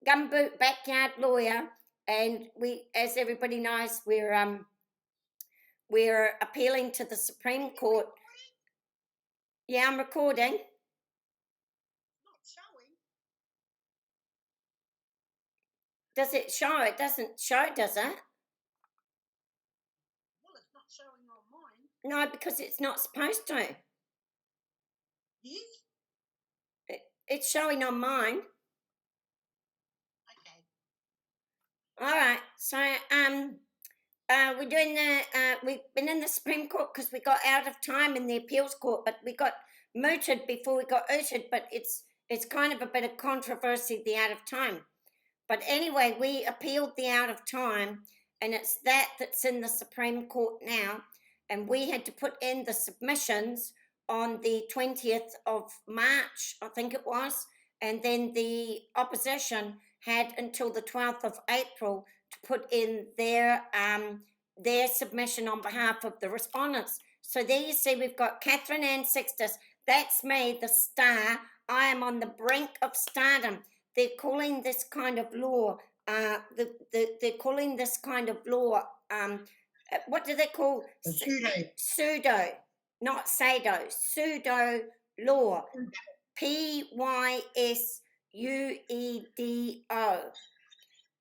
gumboot backyard lawyer, and we, as everybody knows, we're appealing to the Supreme Court. Yeah, I'm recording. Not showing. Does it show? It doesn't show, does it? Well, it's not showing on mine. No, because it's not supposed to. Yes? It's showing on mine. Okay. All right. So we're doing we've been in the Supreme Court because we got out of time in the appeals court, but we got mooted before we got ooted. But it's kind of a bit of controversy, the out of time. But anyway, we appealed the out of time, and it's that's in the Supreme Court now. And we had to put in the submissions on the 20th of March, I think it was. And then the opposition had until the 12th of April to put in their submission on behalf of the respondents. So there you see, we've got Catherine Ann Sixtus. That's me, the star. I am on the brink of stardom. They're calling this kind of law, they're calling this kind of law, what do they call? Pseudo, not sado, pseudo law. Psuedo.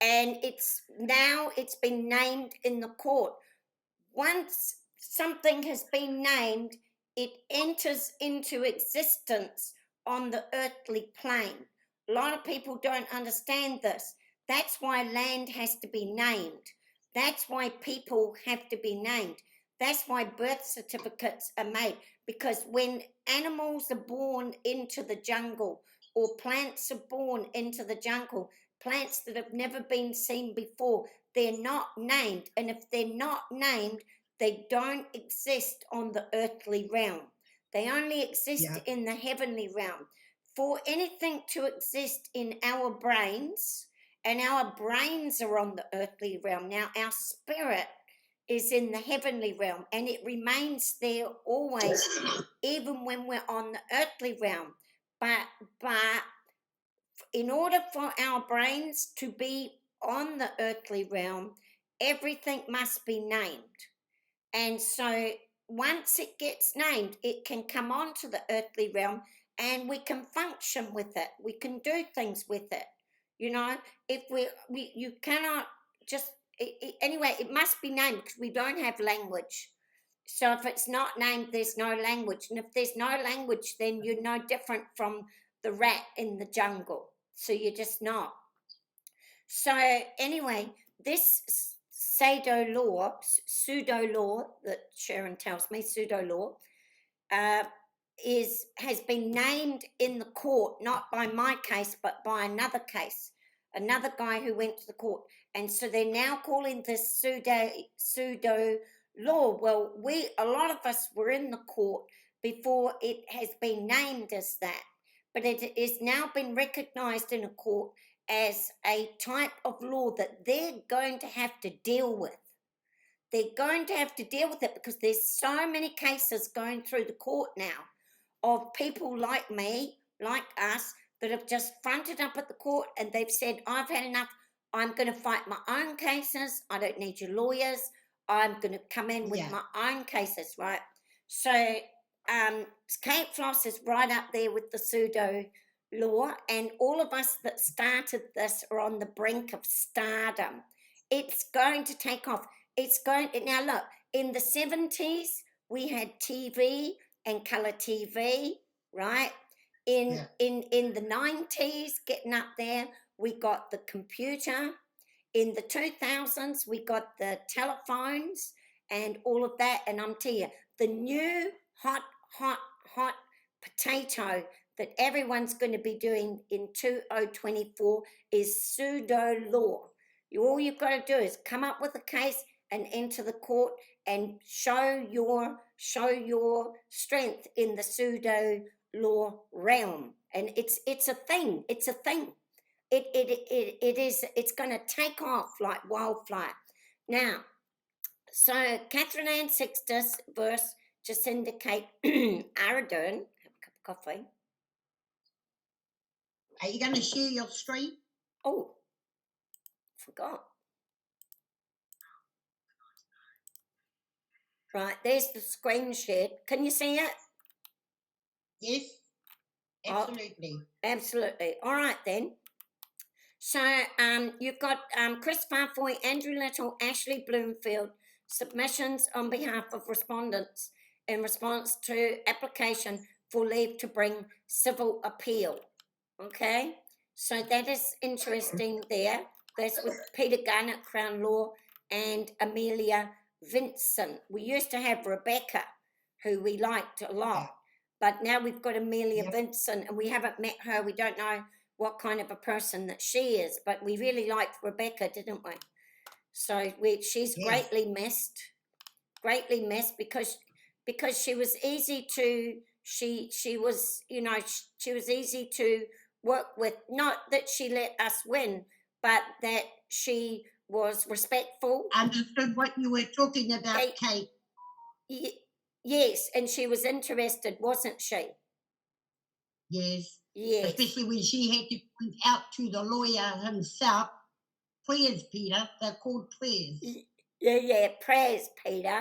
And it's been named in the court. Once something has been named, it enters into existence on the earthly plane. A lot of people don't understand this. That's why land has to be named. That's why people have to be named. That's why birth certificates are made. Because when animals are born into the jungle, or plants are born into the jungle, plants that have never been seen before, they're not named. And if they're not named, they don't exist on the earthly realm. They only exist in the heavenly realm. For anything to exist in our brains, and our brains are on the earthly realm. Now, our spirit is in the heavenly realm, and it remains there always, even when we're on the earthly realm. But in order for our brains to be on the earthly realm, everything must be named. And so once it gets named, it can come onto the earthly realm, and we can function with it. We can do things with it. You know, if you cannot just, anyway, it must be named because we don't have language. So if it's not named, there's no language. And if there's no language, then you're no different from the rat in the jungle. So you're just not. So anyway, this pseudo-law that Sharon tells me, pseudo-law, has been named in the court, not by my case, but by another case, another guy who went to the court. And so they're now calling this pseudo-law. Well, a lot of us were in the court before it has been named as that, but it is now been recognised in a court as a type of law that they're going to have to deal with. They're going to have to deal with it because there's so many cases going through the court now of people like me, like us, that have just fronted up at the court and they've said, I've had enough. I'm going to fight my own cases. I don't need your lawyers. I'm going to come in with my own cases, right? So Kate Floss is right up there with the pseudo law, and all of us that started this are on the brink of stardom. It's going to take off. Now look, in the 70s, we had TV and colour TV, right? In the 90s, getting up there, we got the computer. In the 2000s, we got the telephones and all of that. And I'm telling you, the new hot potato that everyone's going to be doing in 2024 is pseudo law. All you've got to do is come up with a case and enter the court and show your strength in the pseudo law realm. And it's a thing. It's a thing. It's going to take off like wildfire. Now, so Catherine Ann Sixtus versus Jacinda Kate Ardern. Have a cup of coffee. Are you going to share your screen? Oh, forgot. Right, there's the screen shared. Can you see it? Yes, absolutely. Absolutely. All right then. So you've got Chris Farfoy, Andrew Little, Ashley Bloomfield submissions on behalf of respondents in response to application for leave to bring civil appeal. Okay, so that is interesting there. That's with Peter Garnett, Crown Law, and Amelia Vincent. We used to have Rebecca, who we liked a lot, but now we've got Amelia Vincent, and we haven't met her. We don't know what kind of a person that she is, but we really liked Rebecca, didn't we? So she's greatly missed because she was easy to she was, you know, she was easy to work with. Not that she let us win, but that she was respectful. Understood what you were talking about, Kate. Yes, and she was interested, wasn't she? Yes. Yes. Especially when she had to point out to the lawyer himself, prayers, Peter. They're called prayers. Yeah, prayers, Peter.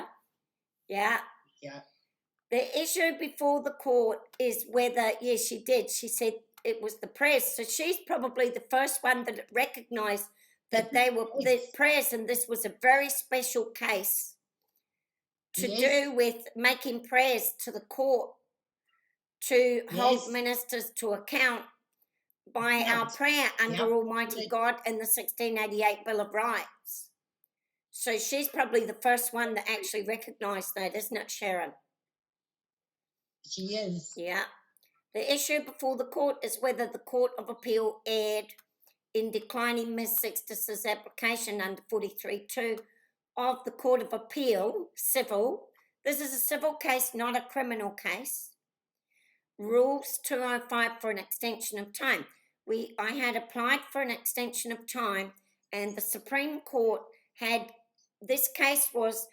Yeah. Yeah. The issue before the court is whether, yes, she did. She said it was the press. So she's probably the first one that recognised that they were the press, and this was a very special case to do with making prayers to the court to hold ministers to account by our prayer under Almighty God and the 1688 Bill of Rights. So she's probably the first one that actually recognised that, isn't it, Sharon? She is. Yeah. The issue before the court is whether the Court of Appeal erred in declining Ms. Sextus's application under 43.2 of the Court of Appeal, civil. This is a civil case, not a criminal case. Rules 205 for an extension of time. I had applied for an extension of time, and the Supreme Court had, this case was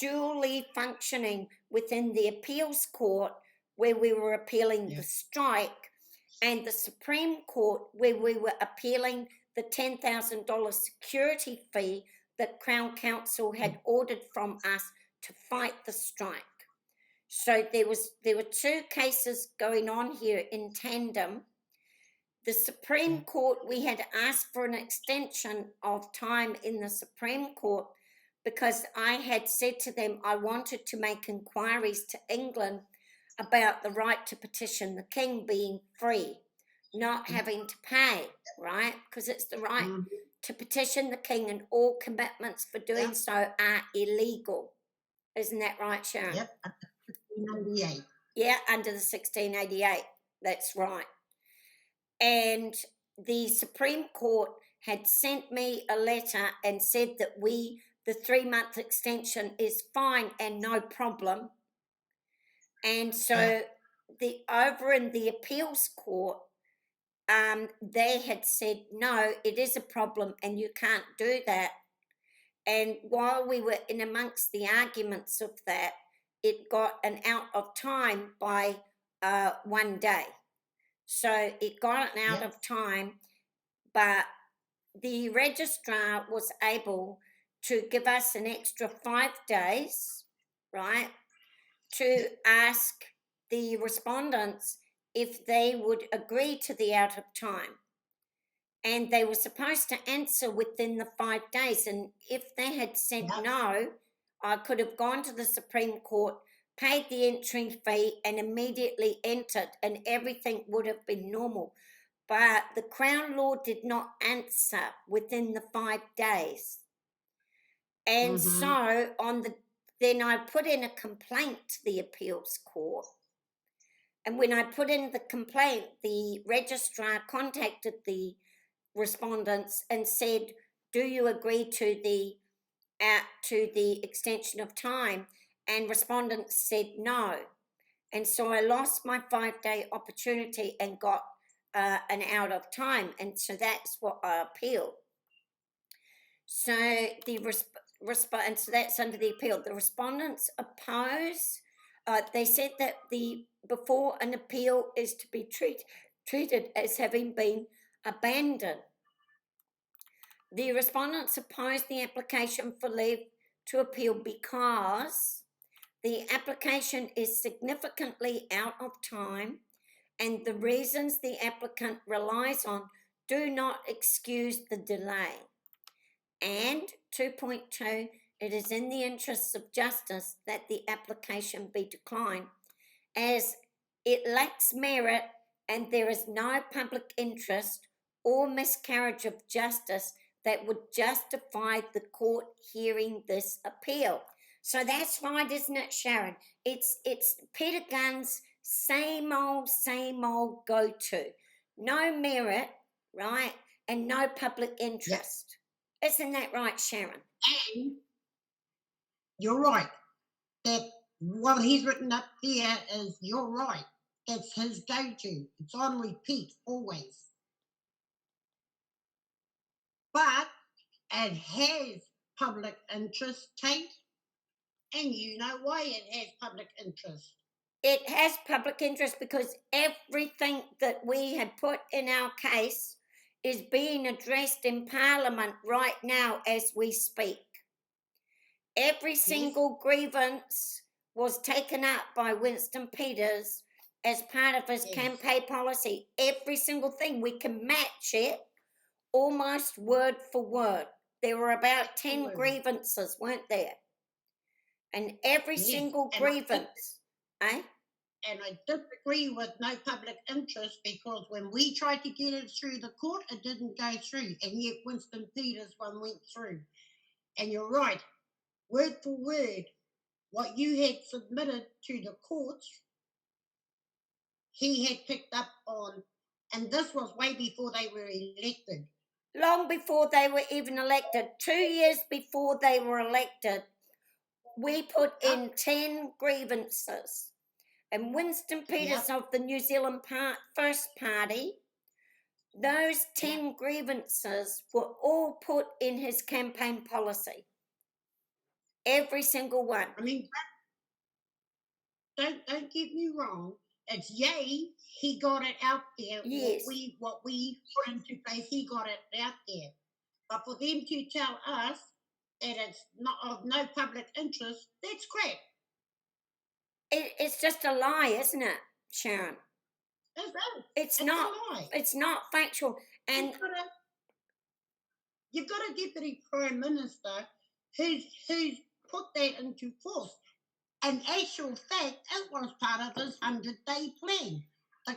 duly functioning within the appeals court where we were appealing the strike, and the Supreme Court where we were appealing the $10,000 security fee that Crown Counsel had ordered from us to fight the strike. So there were two cases going on here in tandem. The Supreme Court, we had asked for an extension of time in the Supreme Court because I had said to them I wanted to make inquiries to England about the right to petition the King being free, not having to pay, right? Because it's the right to petition the King, and all commitments for doing so are illegal. Isn't that right, Sharon? Yep, under 1688. Yeah, under the 1688. That's right. And the Supreme Court had sent me a letter and said that the 3-month extension is fine and no problem. And so over in the appeals court, they had said, no, it is a problem and you can't do that. And while we were in amongst the arguments of that, it got an out of time by 1 day. So it got an out of time, but the registrar was able to give us an extra 5 days, right, to ask the respondents if they would agree to the out of time. And they were supposed to answer within the 5 days. And if they had said no, I could have gone to the Supreme Court, paid the entry fee, and immediately entered, and everything would have been normal. But the Crown Law did not answer within the 5 days. And so then I put in a complaint to the appeals court. And when I put in the complaint, the registrar contacted the respondents and said, do you agree to the extension of time? And respondents said no. And so I lost my 5-day opportunity and got an out of time. And so that's what I appealed. So and so that's under the appeal. The respondents oppose. They said that before an appeal is to be treated treated as having been abandoned. The respondents opposed the application for leave to appeal because the application is significantly out of time and the reasons the applicant relies on do not excuse the delay. And 2.2, it is in the interests of justice that the application be declined as it lacks merit and there is no public interest or miscarriage of justice that would justify the court hearing this appeal. So that's right, isn't it, Sharon? It's Peter Gunn's same old go-to. No merit, right, and no public interest. Yep. Isn't that right, Sharon? And you're right. That what he's written up here is, you're right. That's his go-to. It's on repeat always. But it has public interest, Kate, and you know why it has public interest. It has public interest because everything that we have put in our case is being addressed in Parliament right now as we speak. Every single grievance was taken up by Winston Peters as part of his campaign policy. Every single thing. We can match it almost word for word. There were about 10 grievances, weren't there? And every single grievance, And I disagree with no public interest because when we tried to get it through the court, it didn't go through. And yet Winston Peters one went through. And you're right, word for word, what you had submitted to the courts, he had picked up on, and this was way before they were elected. Long before they were even elected, 2 years before they were elected, we put in 10 grievances. And Winston Peters of the New Zealand First Party, those 10 grievances were all put in his campaign policy. Every single one. I mean, don't get me wrong. It's he got it out there. Yes. What we put into place, he got it out there. But for them to tell us that it's not of no public interest, that's crap. It's just a lie, isn't it, Sharon? It's not. A lie. It's not factual. And you've got a deputy prime minister who's put that into force. In actual fact, it was part of his 100-day plan. The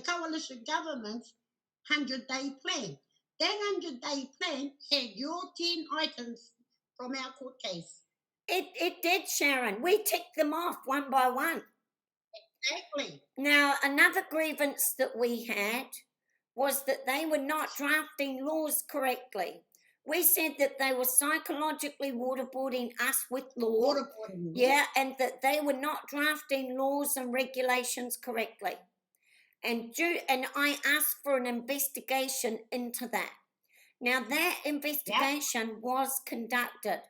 coalition government's 100-day plan. That 100-day plan had your 10 items from our court case. It did, Sharon. We ticked them off one by one. Exactly. Now, another grievance that we had was that they were not drafting laws correctly. We said that they were psychologically waterboarding us with law. Yeah, and that they were not drafting laws and regulations correctly. And I asked for an investigation into that. Now, that investigation was conducted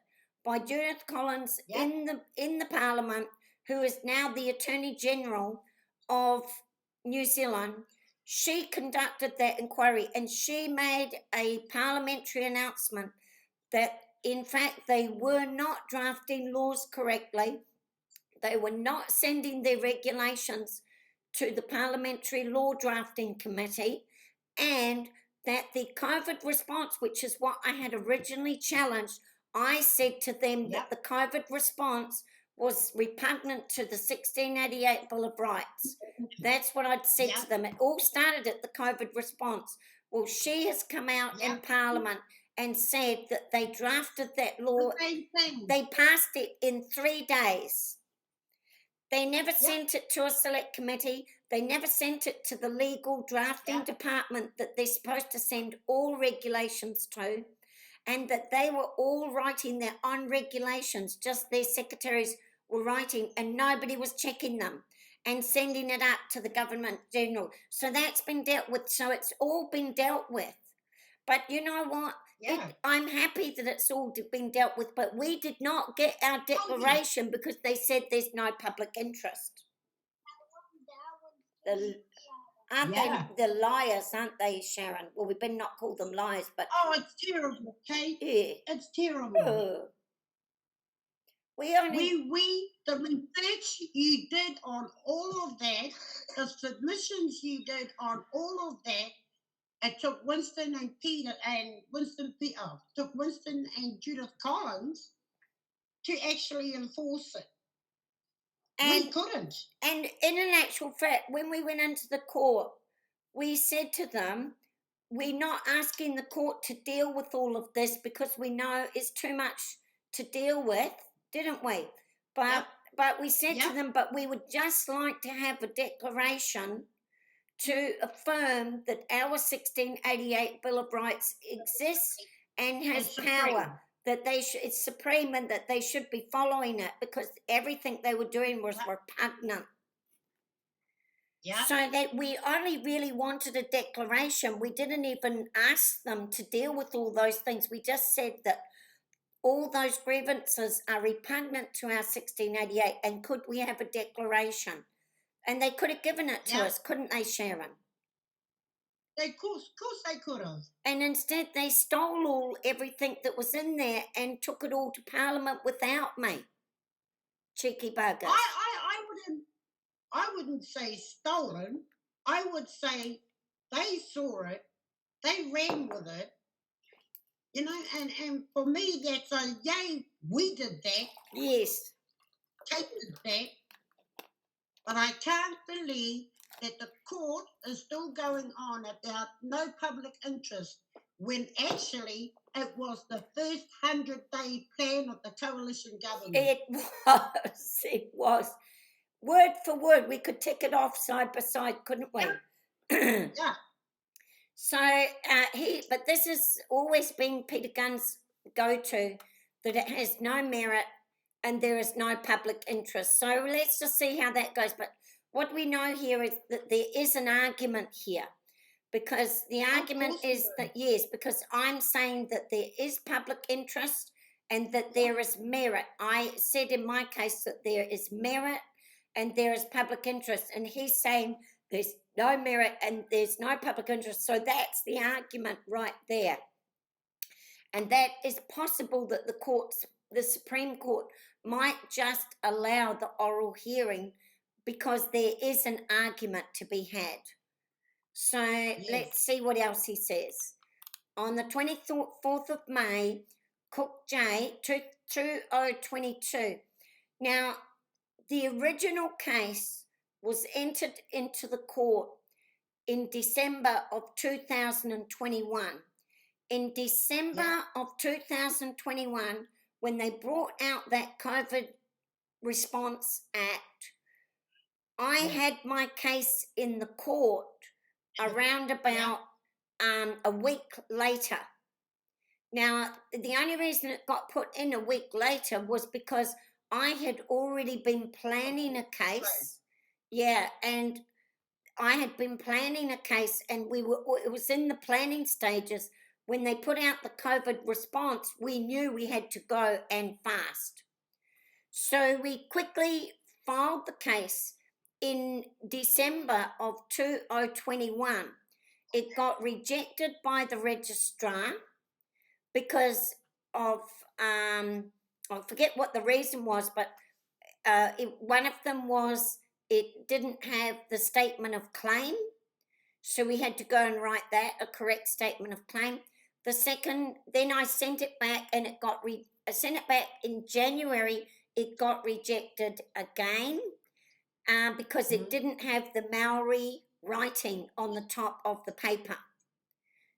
by Judith Collins in the Parliament, who is now the Attorney General of New Zealand. She conducted that inquiry and she made a parliamentary announcement that, in fact, they were not drafting laws correctly. They were not sending their regulations to the Parliamentary Law Drafting Committee, and that the COVID response, which is what I had originally challenged, I said to them that the COVID response was repugnant to the 1688 Bill of Rights. That's what I'd said to them. It all started at the COVID response. Well, she has come out in Parliament and said that they drafted that law. They passed it in 3 days. They never sent it to a select committee. They never sent it to the legal drafting department that they're supposed to send all regulations to, and that they were all writing their own regulations, just their secretaries were writing, and nobody was checking them and sending it up to the government general. So that's been dealt with. So it's all been dealt with. But you know what? I'm happy that it's all been dealt with, but we did not get our declaration because they said there's no public interest. Aren't Yeah. they the liars, aren't they, Sharon? Well, we better not call them liars, but Oh, it's terrible, Kate. yeah. It's terrible. Oh. We only The research you did on all of that, the submissions you did on all of that, it took Winston and Peter and took Winston and Judith Collins to actually enforce it. We and couldn't. and in an actual fact, when we went into the court, we said to them, we're not asking the court to deal with all of this because we know it's too much to deal with, didn't we? But Yep. but we said to Yep. them, but we would just like to have a declaration to affirm that our 1688 Bill of Rights exists and has It's supreme. power, that it's supreme and that they should be following it because everything they were doing was repugnant. Yeah. So that we only really wanted a declaration. We didn't even ask them to deal with all those things. We just said that all those grievances are repugnant to our 1688 and could we have a declaration? And they could have given it to us, couldn't they, Sharon? Of course they could have. And instead they stole everything that was in there and took it all to Parliament without me. Cheeky buggers. I wouldn't say stolen. I would say they saw it, they ran with it, you know, and for me that's a yay, we did that. Yes. Kate did that. But I can't believe that the court is still going on about no public interest when actually it was the first 100-day plan of the coalition government. It was. Word for word, we could tick it off side by side, couldn't we? Yeah. So but this has always been Peter Gunn's go-to, that it has no merit and there is no public interest. So let's just see how that goes. But what we know here is that there is an argument here, because the argument is that, yes, because I'm saying that there is public interest and that there is merit. I said in my case that there is merit and there is public interest, and he's saying there's no merit and there's no public interest. So that's the argument right there. And that is possible that the Supreme Court might just allow the oral hearing because there is an argument to be had. So let's see what else he says. On the 24th of May, Cook J, 2022. Now, the original case was entered into the court in December of 2021. In December of 2021, when they brought out that COVID Response Act, I had my case in the court around about a week later. Now, the only reason it got put in a week later was because I had already been planning a case. Yeah, and I had been planning a case, and it was in the planning stages. When they put out the COVID response, we knew we had to go and fast. So we quickly filed the case in December of 2021. It got rejected by the registrar because of, I forget what the reason was, but one of them was it didn't have the statement of claim. So we had to go and write that, a correct statement of claim. The second, then I sent it back and it got, I sent it back in January, it got rejected again because it didn't have the Maori writing on the top of the paper.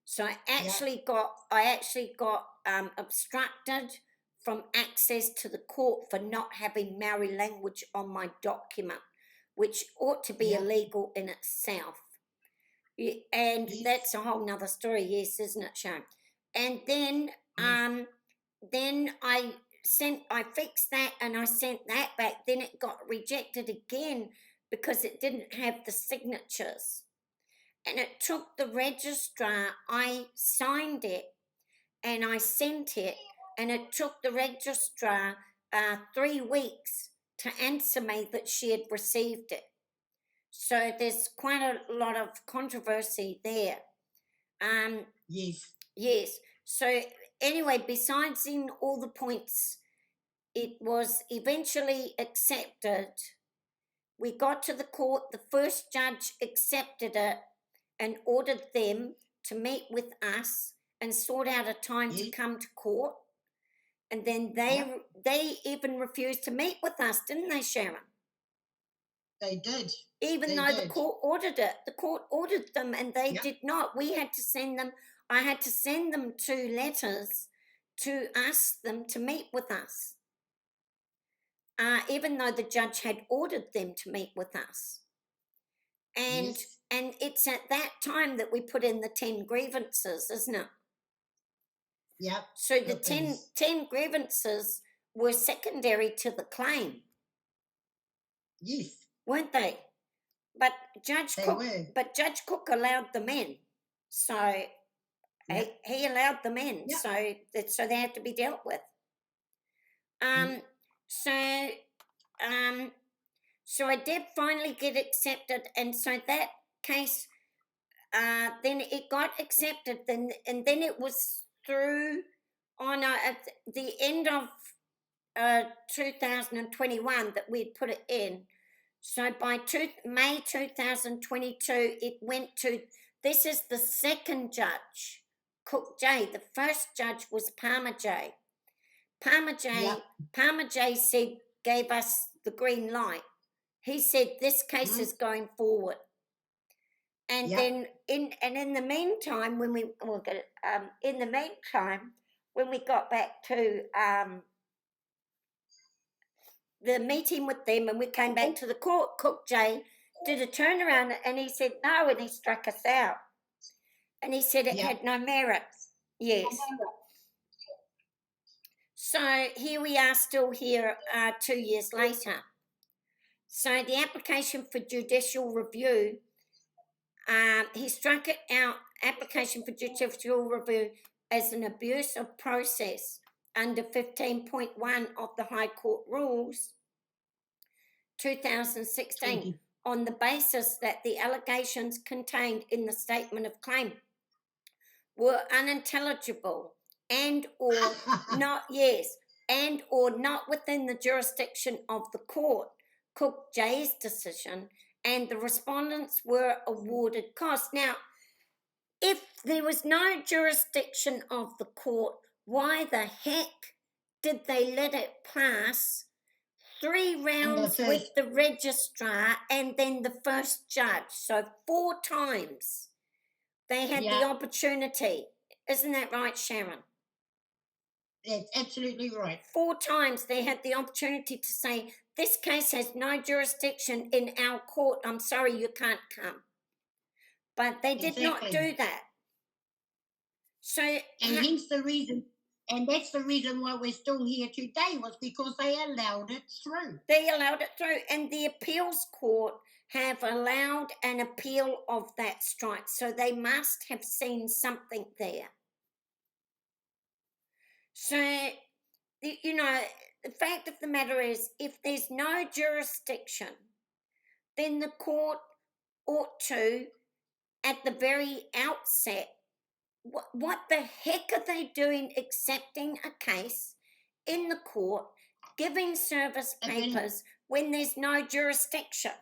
So I actually got obstructed from access to the court for not having Maori language on my document, which ought to be illegal in itself. And that's a whole nother story, yes, isn't it, Sharon? And then I fixed that and I sent that back. Then it got rejected again because it didn't have the signatures. And it took the registrar, I signed it and I sent it, and it took the registrar 3 weeks to answer me that she had received it. So there's quite a lot of controversy there. Yes. Yes. So anyway, besides in all the points, it was eventually accepted. We got to the court, the first judge accepted it and ordered them to meet with us and sort out a time to Yes. come to court. And then Yep. they even refused to meet with us, didn't they, Sharon? They did. Even They though the did. court ordered it. The court ordered them and they Yep. did not. We had to send them, I had to send them 2 letters to ask them to meet with us. Even though the judge had ordered them to meet with us. And Yes. and it's at that time that we put in the 10 grievances, isn't it? Yep. So the It 10 is. grievances were secondary to the claim, Yes. weren't they? But They were. Judge Cook allowed them in. So Yep. he allowed them in. Yep. So they had to be dealt with. Yep. So I did finally get accepted, and so that case, then it got accepted, and then it was through on at the end of 2021 that we'd put it in. So by May 2022, it went to, this is the second judge, Cook J. The first judge was Palmer J. Palmer J said, gave us the green light. He said this case is going forward. And then in the meantime, when we got back to the meeting with them and we came back to the court, Cook J did a turnaround and he said no, and he struck us out. And he said it had no merit. Yes. So here we are still here 2 years later. So the application for judicial review, he struck it out, application for judicial review as an abuse of process under 15.1 of the High Court Rules 2016 on the basis that the allegations contained in the statement of claim were unintelligible and or not within the jurisdiction of the court, Cook J's decision, and the respondents were awarded costs. Now, if there was no jurisdiction of the court, why the heck did they let it pass 3 rounds with the registrar and then the first judge? So 4 times they had the opportunity. Isn't that right, Sharon? That's absolutely right. 4 times they had the opportunity to say, this case has no jurisdiction in our court. I'm sorry, you can't come. But they did not do that. So, and hence the reason, and that's the reason why we're still here today, was because they allowed it through. They allowed it through, and the appeals court have allowed an appeal of that strike. So they must have seen something there. So, you know, the fact of the matter is, if there's no jurisdiction, then the court ought to, at the very outset, what the heck are they doing accepting a case in the court, giving service papers when there's no jurisdiction?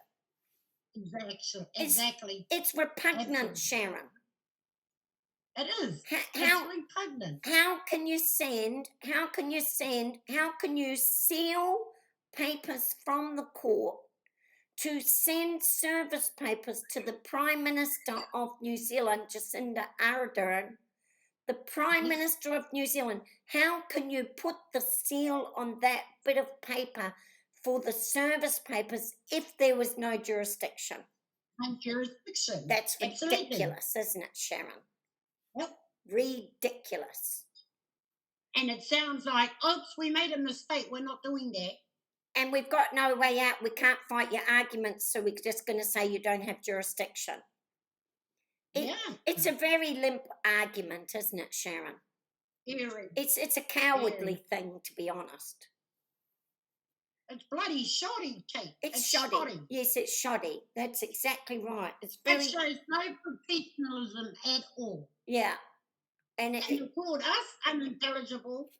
Exactly. It's repugnant, Sharon. It is. It's repugnant. How can you seal papers from the court to send service papers to the Prime Minister of New Zealand, Jacinda Ardern, the Prime Minister of New Zealand? How can you put the seal on that bit of paper for the service papers if there was no jurisdiction? No jurisdiction. That's ridiculous, isn't it, Sharon? Yep. Ridiculous. And it sounds like, oops, we made a mistake. We're not doing that. And we've got no way out. We can't fight your arguments, so we're just going to say you don't have jurisdiction. It's a very limp argument, isn't it, Sharon? Very. It's a cowardly thing, to be honest. It's bloody shoddy, Kate. It's shoddy. Yes, it's shoddy. That's exactly right. It's very. It shows no professionalism at all. Yeah. And you called us unintelligible.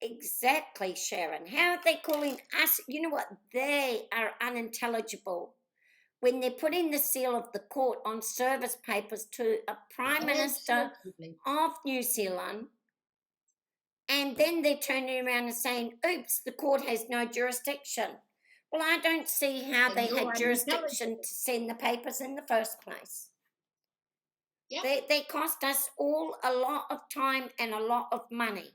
Exactly, Sharon. How are they calling us? You know what? They are unintelligible. When they're putting the seal of the court on service papers to a Prime Minister of New Zealand, and then they're turning around and saying, oops, the court has no jurisdiction. Well, I don't see how they had jurisdiction to send the papers in the first place. Yep. They cost us all a lot of time and a lot of money.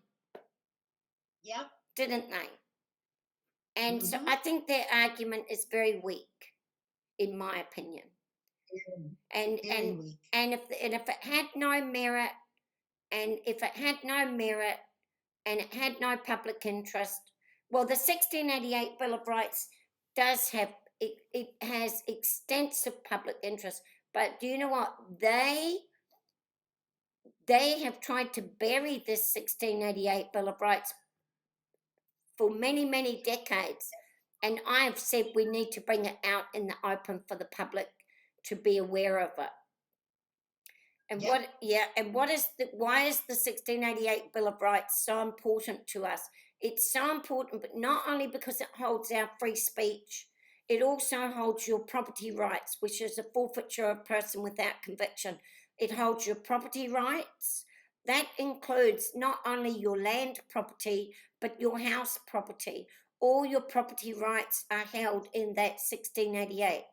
Yep. Didn't they? And so I think their argument is very weak, in my opinion. And if it had no merit, and if it had no merit, and it had no public interest, well, the 1688 Bill of Rights does have it has extensive public interest. But do you know what? They have tried to bury this 1688 Bill of Rights for many, many decades. And I have said we need to bring it out in the open for the public to be aware of it. And why is the 1688 Bill of Rights so important to us? It's so important, but not only because it holds our free speech, it also holds your property rights, which is a forfeiture of person without conviction. It holds your property rights. That includes not only your land property, but your house property. All your property rights are held in that 1688.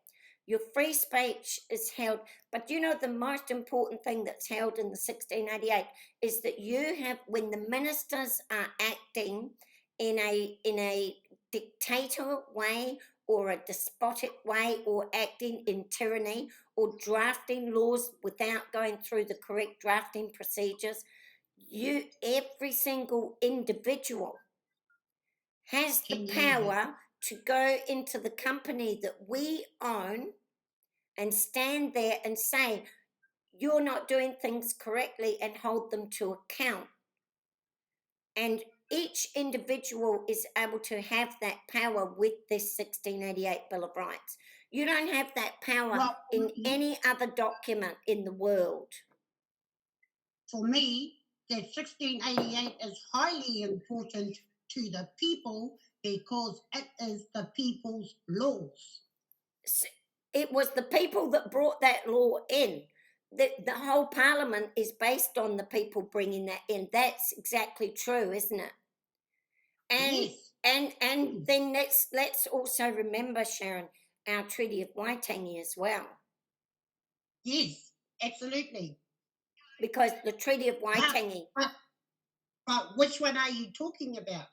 Your free speech is held, but you know the most important thing that's held in the 1688 is that you have, when the ministers are acting in a dictator way or a despotic way or acting in tyranny or drafting laws without going through the correct drafting procedures, every single individual has the power to go into the company that we own and stand there and say, you're not doing things correctly, and hold them to account. And each individual is able to have that power with this 1688 Bill of Rights. You don't have that power in any other document in the world. For me, that 1688 is highly important to the people because it is the people's laws. It was the people that brought that law in. The whole parliament is based on the people bringing that in. That's exactly true, isn't it? And yes. And then let's also remember, Sharon, our Treaty of Waitangi as well. Yes, absolutely. Because the Treaty of Waitangi. But which one are you talking about?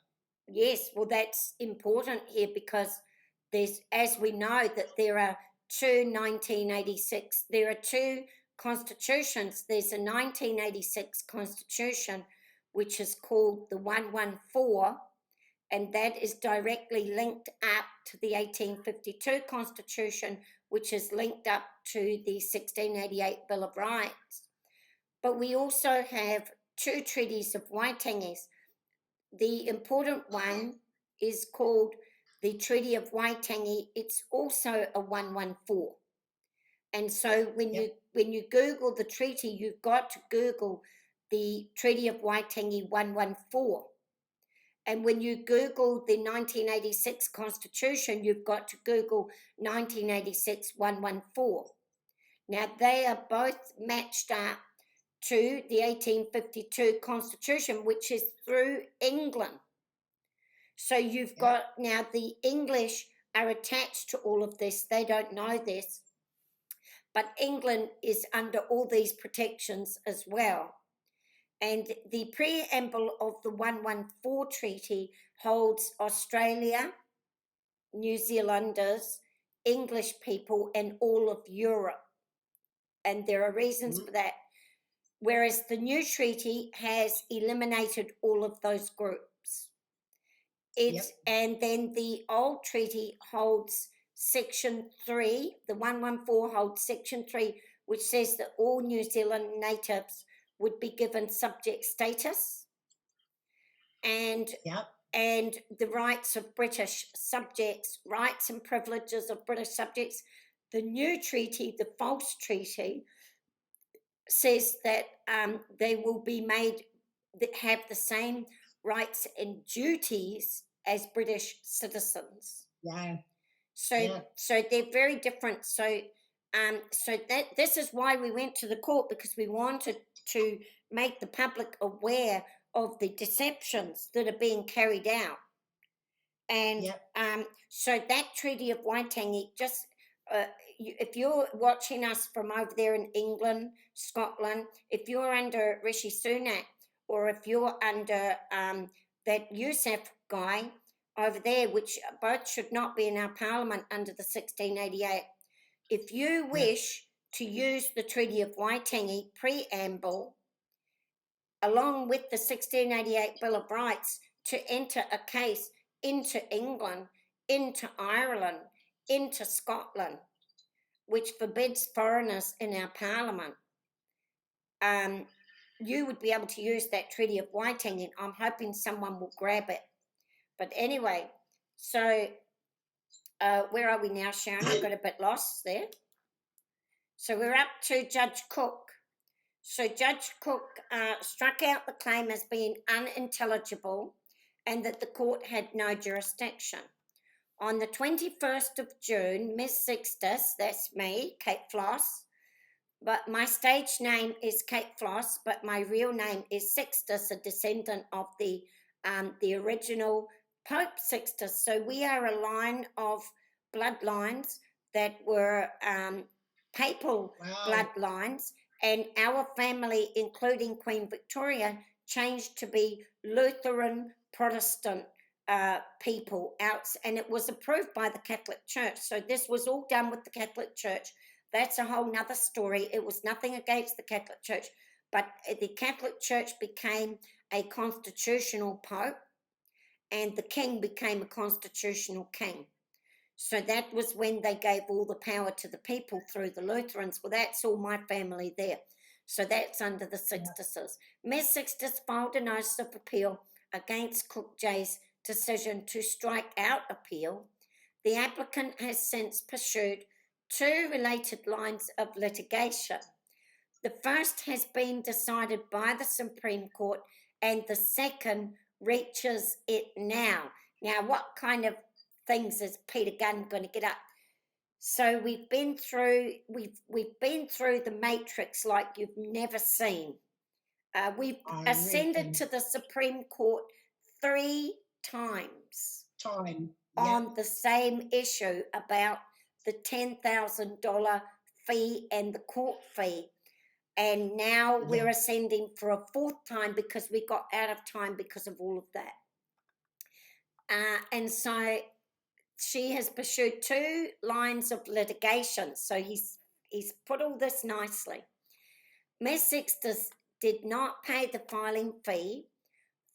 Yes, well, that's important here because there's, as we know, that there are there are two constitutions. There's a 1986 constitution, which is called the 114, and that is directly linked up to the 1852 constitution, which is linked up to the 1688 Bill of Rights. But we also have two treaties of Waitangis. The important one is called the Treaty of Waitangi. It's also a 114. And so when you Google the treaty, you've got to Google the Treaty of Waitangi 114. And when you Google the 1986 Constitution, you've got to Google 1986 114. Now, they are both matched up to the 1852 Constitution, which is through England. So you've got, now the English are attached to all of this. They don't know this. But England is under all these protections as well. And the preamble of the 114 Treaty holds Australia, New Zealanders, English people, and all of Europe. And there are reasons for that. Whereas the new treaty has eliminated all of those groups. And then the old treaty holds Section 3, the 114 holds Section 3, which says that all New Zealand natives would be given subject status. And and the rights of British subjects, rights and privileges of British subjects. The new treaty, the false treaty, says that they will be made that have the same rights and duties as British citizens. Yeah. So, Yeah. so they're very different. So that this is why we went to the court, because we wanted to make the public aware of the deceptions that are being carried out. And Yep. so that Treaty of Waitangi, just if you're watching us from over there in England, Scotland, if you're under Rishi Sunak, or if you're under that Yousaf guy over there, which both should not be in our parliament under the 1688, if you wish to use the Treaty of Waitangi preamble along with the 1688 Bill of Rights to enter a case into England, into Ireland, into Scotland, which forbids foreigners in our parliament, you would be able to use that Treaty of Waitangi, and I'm hoping someone will grab it. But anyway, so where are we now, Sharon? I got a bit lost there. So we're up to Judge Cook. So Judge Cook struck out the claim as being unintelligible and that the court had no jurisdiction. On the 21st of June, Miss Sixtus, that's me, Kate Floss, but my stage name is Kate Floss, but my real name is Sixtus, a descendant of the original Pope Sixtus. So we are a line of bloodlines that were papal bloodlines, and our family, including Queen Victoria, changed to be Lutheran Protestant people out, and it was approved by the Catholic Church. So this was all done with the Catholic Church. That's a whole nother story. It was nothing against the Catholic Church, but the Catholic Church became a constitutional pope, and the king became a constitutional king. So that was when they gave all the power to the people through the Lutherans. Well, that's all my family there. So that's under the Sixtuses. Miss Sixtus filed a notice of appeal against Cook J's decision to strike out appeal. The applicant has since pursued two related lines of litigation. The first has been decided by the Supreme Court, and the second reaches it now. Now, what kind of things is Peter Gunn going to get up? So we've been through the matrix like you've never seen. We've ascended to the Supreme Court 3 times on the same issue about the $10,000 fee and the court fee. And now we're ascending for a 4th time because we got out of time because of all of that. And so she has pursued 2 lines of litigation. So he's put all this nicely. Miss Sixtus did not pay the filing fee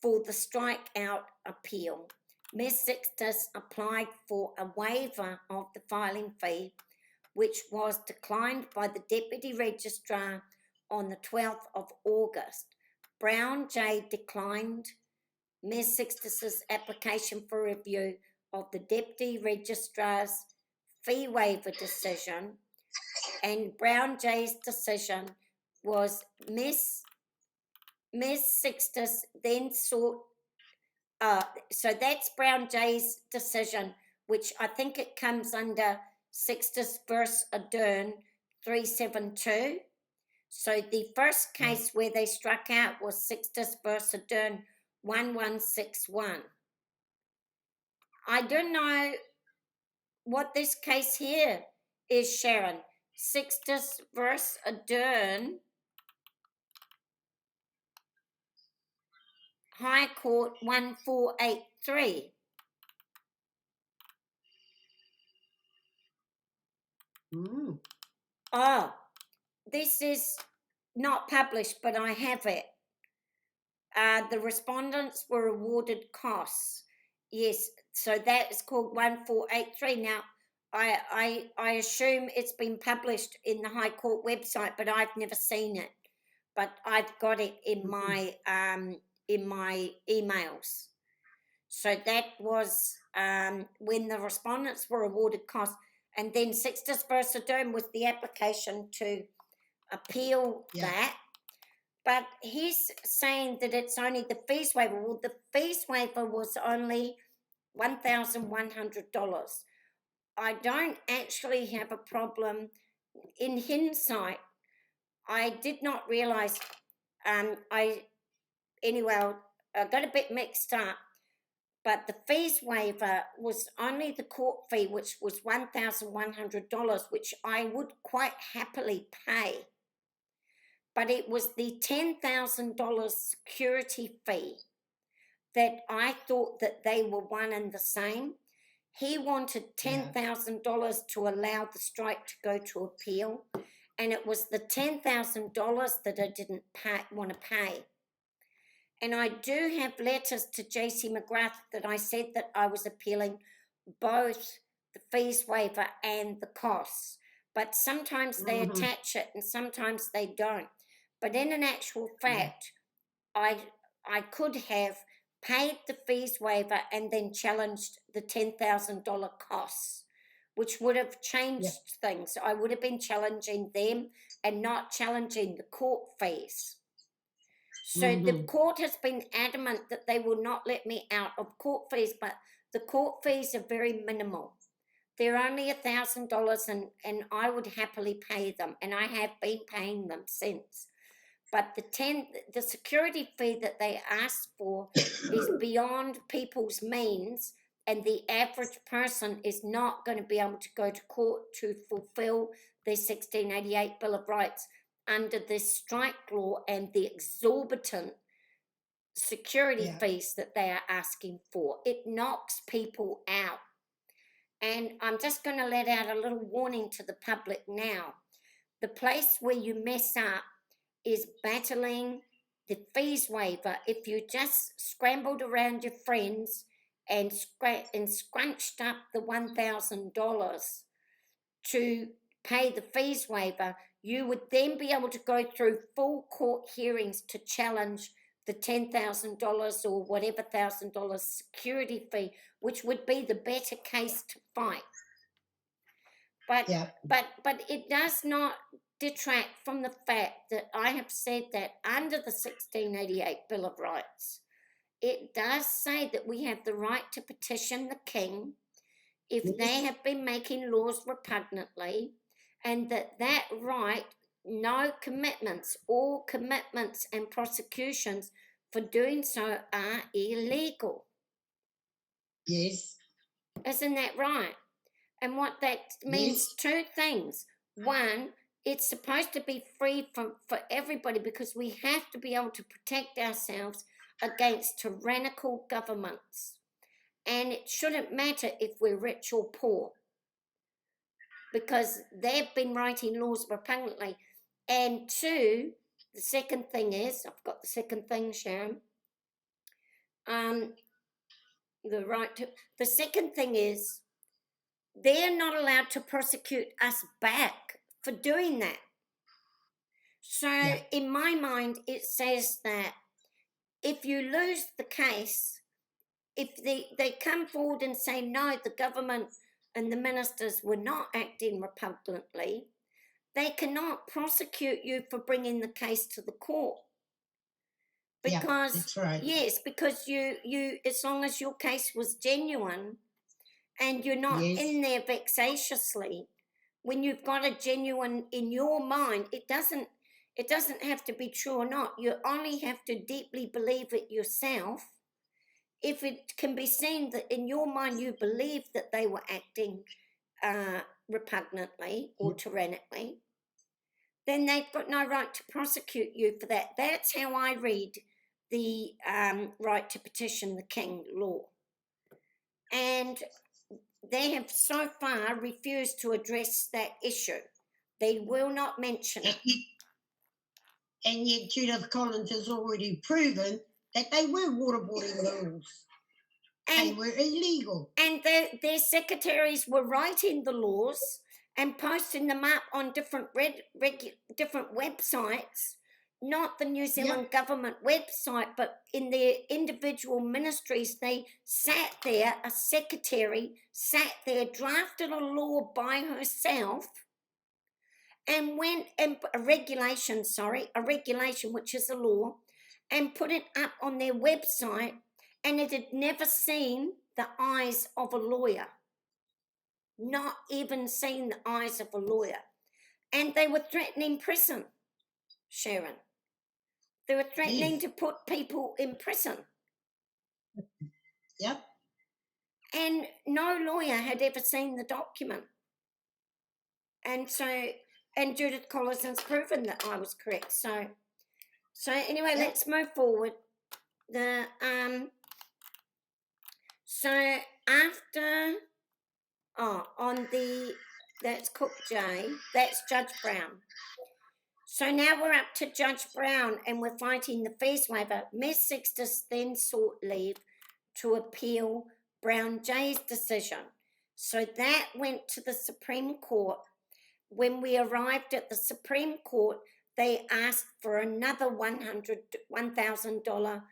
for the strikeout appeal. Miss Sixtus applied for a waiver of the filing fee, which was declined by the Deputy Registrar on the 12th of August. Brown J declined Miss Sixtus's application for review of the Deputy Registrar's fee waiver decision, and Brown J's decision was Miss Sixtus then sought, so that's Brown J's decision, which I think it comes under Sixtus versus Adern 372. So the first case where they struck out was Sixtus versus Adern 1161. I don't know what this case here is, Sharon. Sixtus versus Adern, High Court 1483. Oh, this is not published, but I have it. The respondents were awarded costs. Yes, so that is called 1483. Now, I assume it's been published in the High Court website, but I've never seen it. But I've got it in my emails. So that was when the respondents were awarded costs. And then Sextus Versaderm was the application to appeal that. But he's saying that it's only the fees waiver. Well, the fees waiver was only $1,100. I don't actually have a problem. In hindsight, I did not realise. I got a bit mixed up. But the fees waiver was only the court fee, which was $1,100, which I would quite happily pay. But it was the $10,000 security fee that I thought that they were one and the same. He wanted $10,000 to allow the strike to go to appeal, and it was the $10,000 that I didn't want to pay. And I do have letters to JC McGrath that I said that I was appealing both the fees waiver and the costs. But sometimes they attach it and sometimes they don't. But in an actual fact, I could have paid the fees waiver and then challenged the $10,000 costs, which would have changed things. I would have been challenging them and not challenging the court fees. So the court has been adamant that they will not let me out of court fees, but the court fees are very minimal. They're only $1,000 and I would happily pay them, and I have been paying them since. But the security fee that they asked for is beyond people's means, and the average person is not going to be able to go to court to fulfill their 1688 Bill of Rights under this strike law and the exorbitant security fees that they are asking for. It knocks people out. And I'm just going to let out a little warning to the public now. The place where you mess up is battling the fees waiver. If you just scrambled around your friends and scrunched up the $1,000 to pay the fees waiver, you would then be able to go through full court hearings to challenge the $10,000 or whatever $1,000 security fee, which would be the better case to fight. But it does not detract from the fact that I have said that under the 1688 Bill of Rights, it does say that we have the right to petition the king if they have been making laws repugnantly, and that right, no commitments, all commitments and prosecutions for doing so are illegal. Yes. Isn't that right? And what that means, two things. One, it's supposed to be free for everybody, because we have to be able to protect ourselves against tyrannical governments. And it shouldn't matter if we're rich or poor, because they've been writing laws repugnantly. And two, the second thing is, I've got the second thing, Sharon. The second thing is, they're not allowed to prosecute us back for doing that. So in my mind, it says that if you lose the case, if they come forward and say, no, the government and the ministers were not acting repugnantly, they cannot prosecute you for bringing the case to the court. Because, that's right. Yes, because you as long as your case was genuine and you're not in there vexatiously, when you've got a genuine in your mind, it doesn't have to be true or not. You only have to deeply believe it yourself. If it can be seen that in your mind you believe that they were acting repugnantly or tyrannically, then they've got no right to prosecute you for that. That's how I read the right to petition the king law. And they have so far refused to address that issue. They will not mention it. And yet Judith Collins has already proven that they were waterboarding the laws. They were illegal. And their secretaries were writing the laws and posting them up on different different websites not the New Zealand government website, but in their individual ministries, they sat there, a secretary sat there, drafted a law by herself, and went, and a regulation, which is a law, and put it up on their website, and it had never seen the eyes of a lawyer. Not even seen the eyes of a lawyer. And they were threatening prison, Sharon. They were threatening to put people in prison. Yep. And no lawyer had ever seen the document. And so, and Judith Collins has proven that I was correct. So anyway, let's move forward. So after, that's Cook J, that's Judge Brown. So now we're up to Judge Brown, and we're fighting the fees waiver. Ms. Sextus then sought leave to appeal Brown J's decision. So that went to the Supreme Court. When we arrived at the Supreme Court, they asked for another $1,000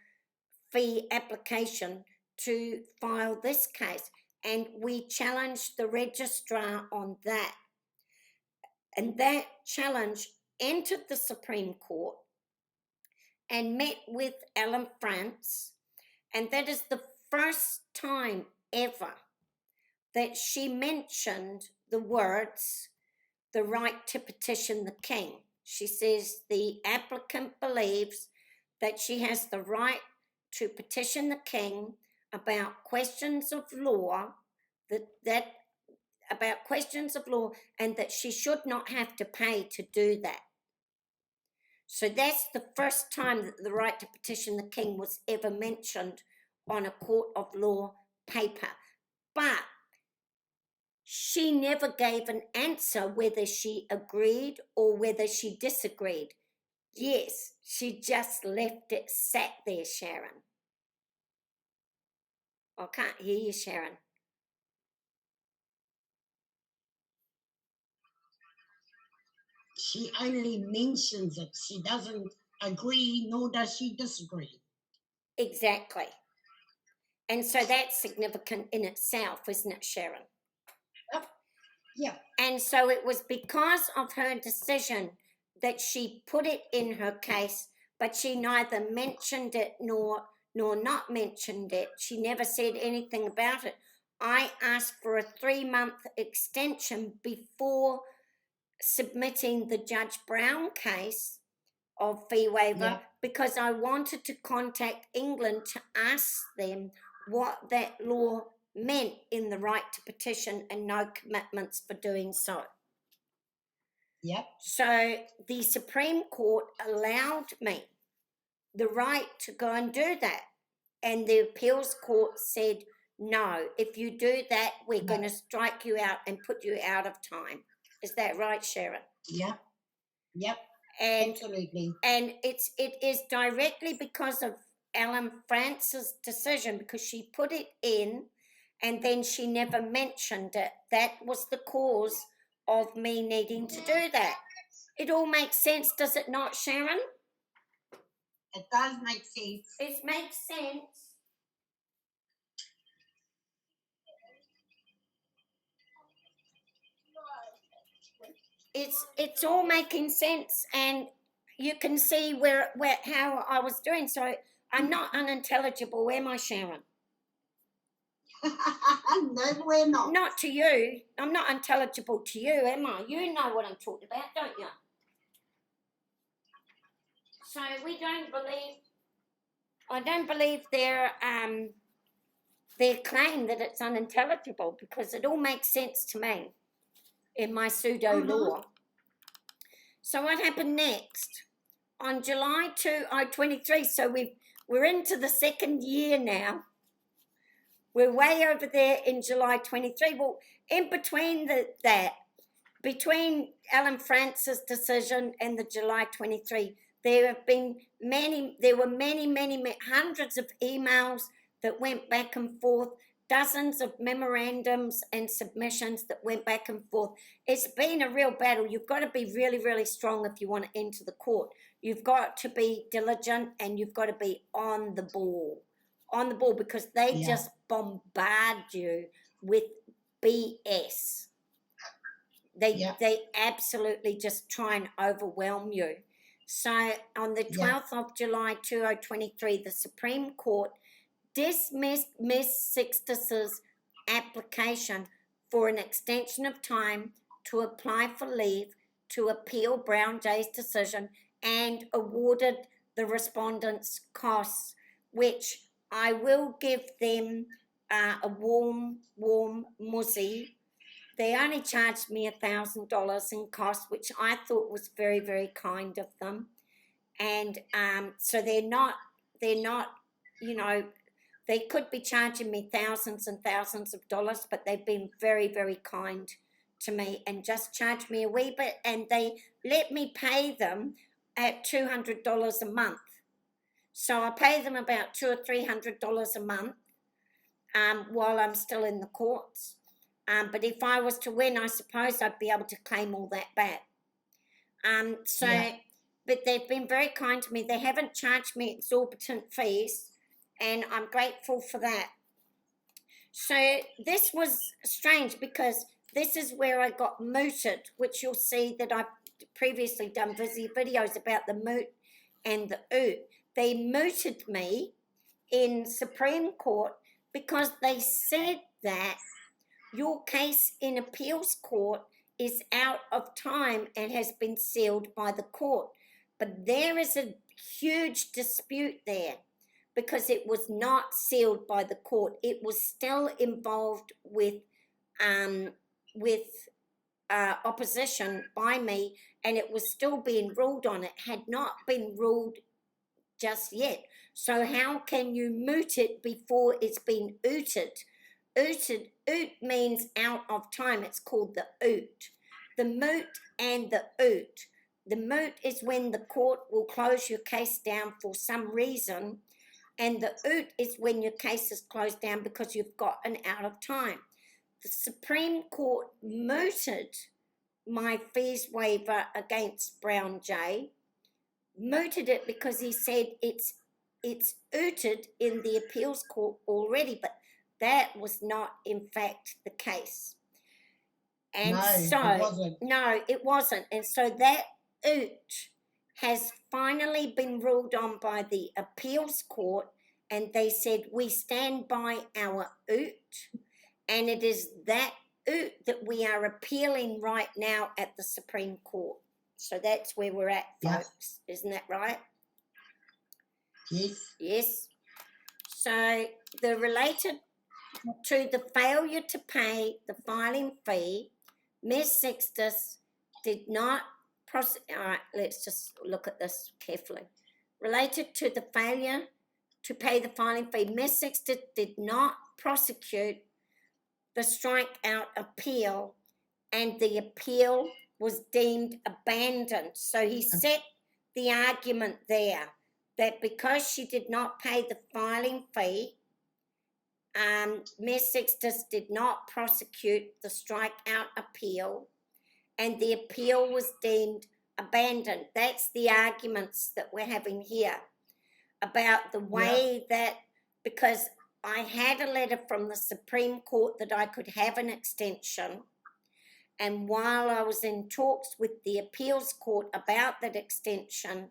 fee application to file this case, and we challenged the registrar on that. And that challenge entered the Supreme Court and met with Ellen France, and that is the first time ever that she mentioned the words, the right to petition the king. She says the applicant believes that she has the right to petition the king about questions of law, about questions of law, and that she should not have to pay to do that. So that's the first time that the right to petition the king was ever mentioned on a court of law paper. But she never gave an answer whether she agreed or whether she disagreed. Yes, she just left it sat there, Sharon. I can't hear you, Sharon. She only mentions it. She doesn't agree, nor does she disagree. Exactly. And so that's significant in itself, isn't it, Sharon? Yep. Yeah. And so it was because of her decision that she put it in her case, but she neither mentioned it nor not mentioned it. She never said anything about it. I asked for a 3-month extension before submitting the Judge Brown case of fee waiver because I wanted to contact England to ask them what that law meant in the right to petition and no commitments for doing so. Yep. So the Supreme Court allowed me the right to go and do that. And the appeals court said, no, if you do that, we're going to strike you out and put you out of time. Is that right, Sharon? Yep. Yep. And, absolutely. And it is directly because of Ellen France's decision, because she put it in and then she never mentioned it. That was the cause of me needing to do that. It all makes sense, does it not, Sharon? It does make sense. It makes sense. It's all making sense, and you can see where how I was doing. So I'm not unintelligible, am I, Sharon? No, we're not. Not to you. I'm not intelligible to you, am I? You know what I'm talking about, don't you? So I don't believe their claim that it's unintelligible, because it all makes sense to me in my pseudo law. So what happened next? On July 23, so we're into the second year now. We're way over there in July 23. Well, in between between Ellen France's decision and the July 23, there were many, hundreds of emails that went back and forth dozens of memorandums and submissions that went back and forth. It's been a real battle. You've got to be really, really strong if you want to enter the court. You've got to be diligent and you've got to be on the ball, because they just bombard you with BS. They absolutely just try and overwhelm you. So on the 12th of July 2023, the Supreme Court dismissed Ms. Sixtus's application for an extension of time to apply for leave to appeal Brown J's decision and awarded the respondents costs, which I will give them a warm muzzy. They only charged me $1,000 in costs, which I thought was very, very kind of them. And so they're not, you know, they could be charging me thousands and thousands of dollars, but they've been very, very kind to me and just charged me a wee bit, and they let me pay them at $200 a month. So I pay them about $200 or $300 a month while I'm still in the courts. But if I was to win, I suppose I'd be able to claim all that back. But they've been very kind to me. They haven't charged me exorbitant fees, and I'm grateful for that. So this was strange because this is where I got mooted, which you'll see that I've previously done videos about the moot and the oot. They mooted me in Supreme Court because they said that your case in appeals court is out of time and has been sealed by the court. But there is a huge dispute there because it was not sealed by the court. It was still involved with opposition by me, and it was still being ruled on. It had not been ruled just yet. So how can you moot it before it's been ooted? Oot means out of time. It's called the oot. The moot and the oot. The moot is when the court will close your case down for some reason, and the oot is when your case is closed down because you've got an out of time. The Supreme Court mooted my fees waiver against Brown J. Mooted it because he said it's ooted in the appeals court already, but that was not in fact the case. And it wasn't. And so that oot has finally been ruled on by the appeals court, and they said we stand by our oot, and it is that oot that we are appealing right now at the Supreme Court. So that's where we're at, folks. Isn't that right? Yes. So the related to the failure to pay the filing fee, Ms. Sixtus did not all right, let's just look at this carefully. Related to the failure to pay the filing fee, Ms. Sixtus did not prosecute the strikeout appeal, and the appeal was deemed abandoned. So he set the argument there that because she did not pay the filing fee, Ms. Sixtus did not prosecute the strikeout appeal, and the appeal was deemed abandoned. That's the arguments that we're having here about the way that, because I had a letter from the Supreme Court that I could have an extension, and while I was in talks with the appeals court about that extension,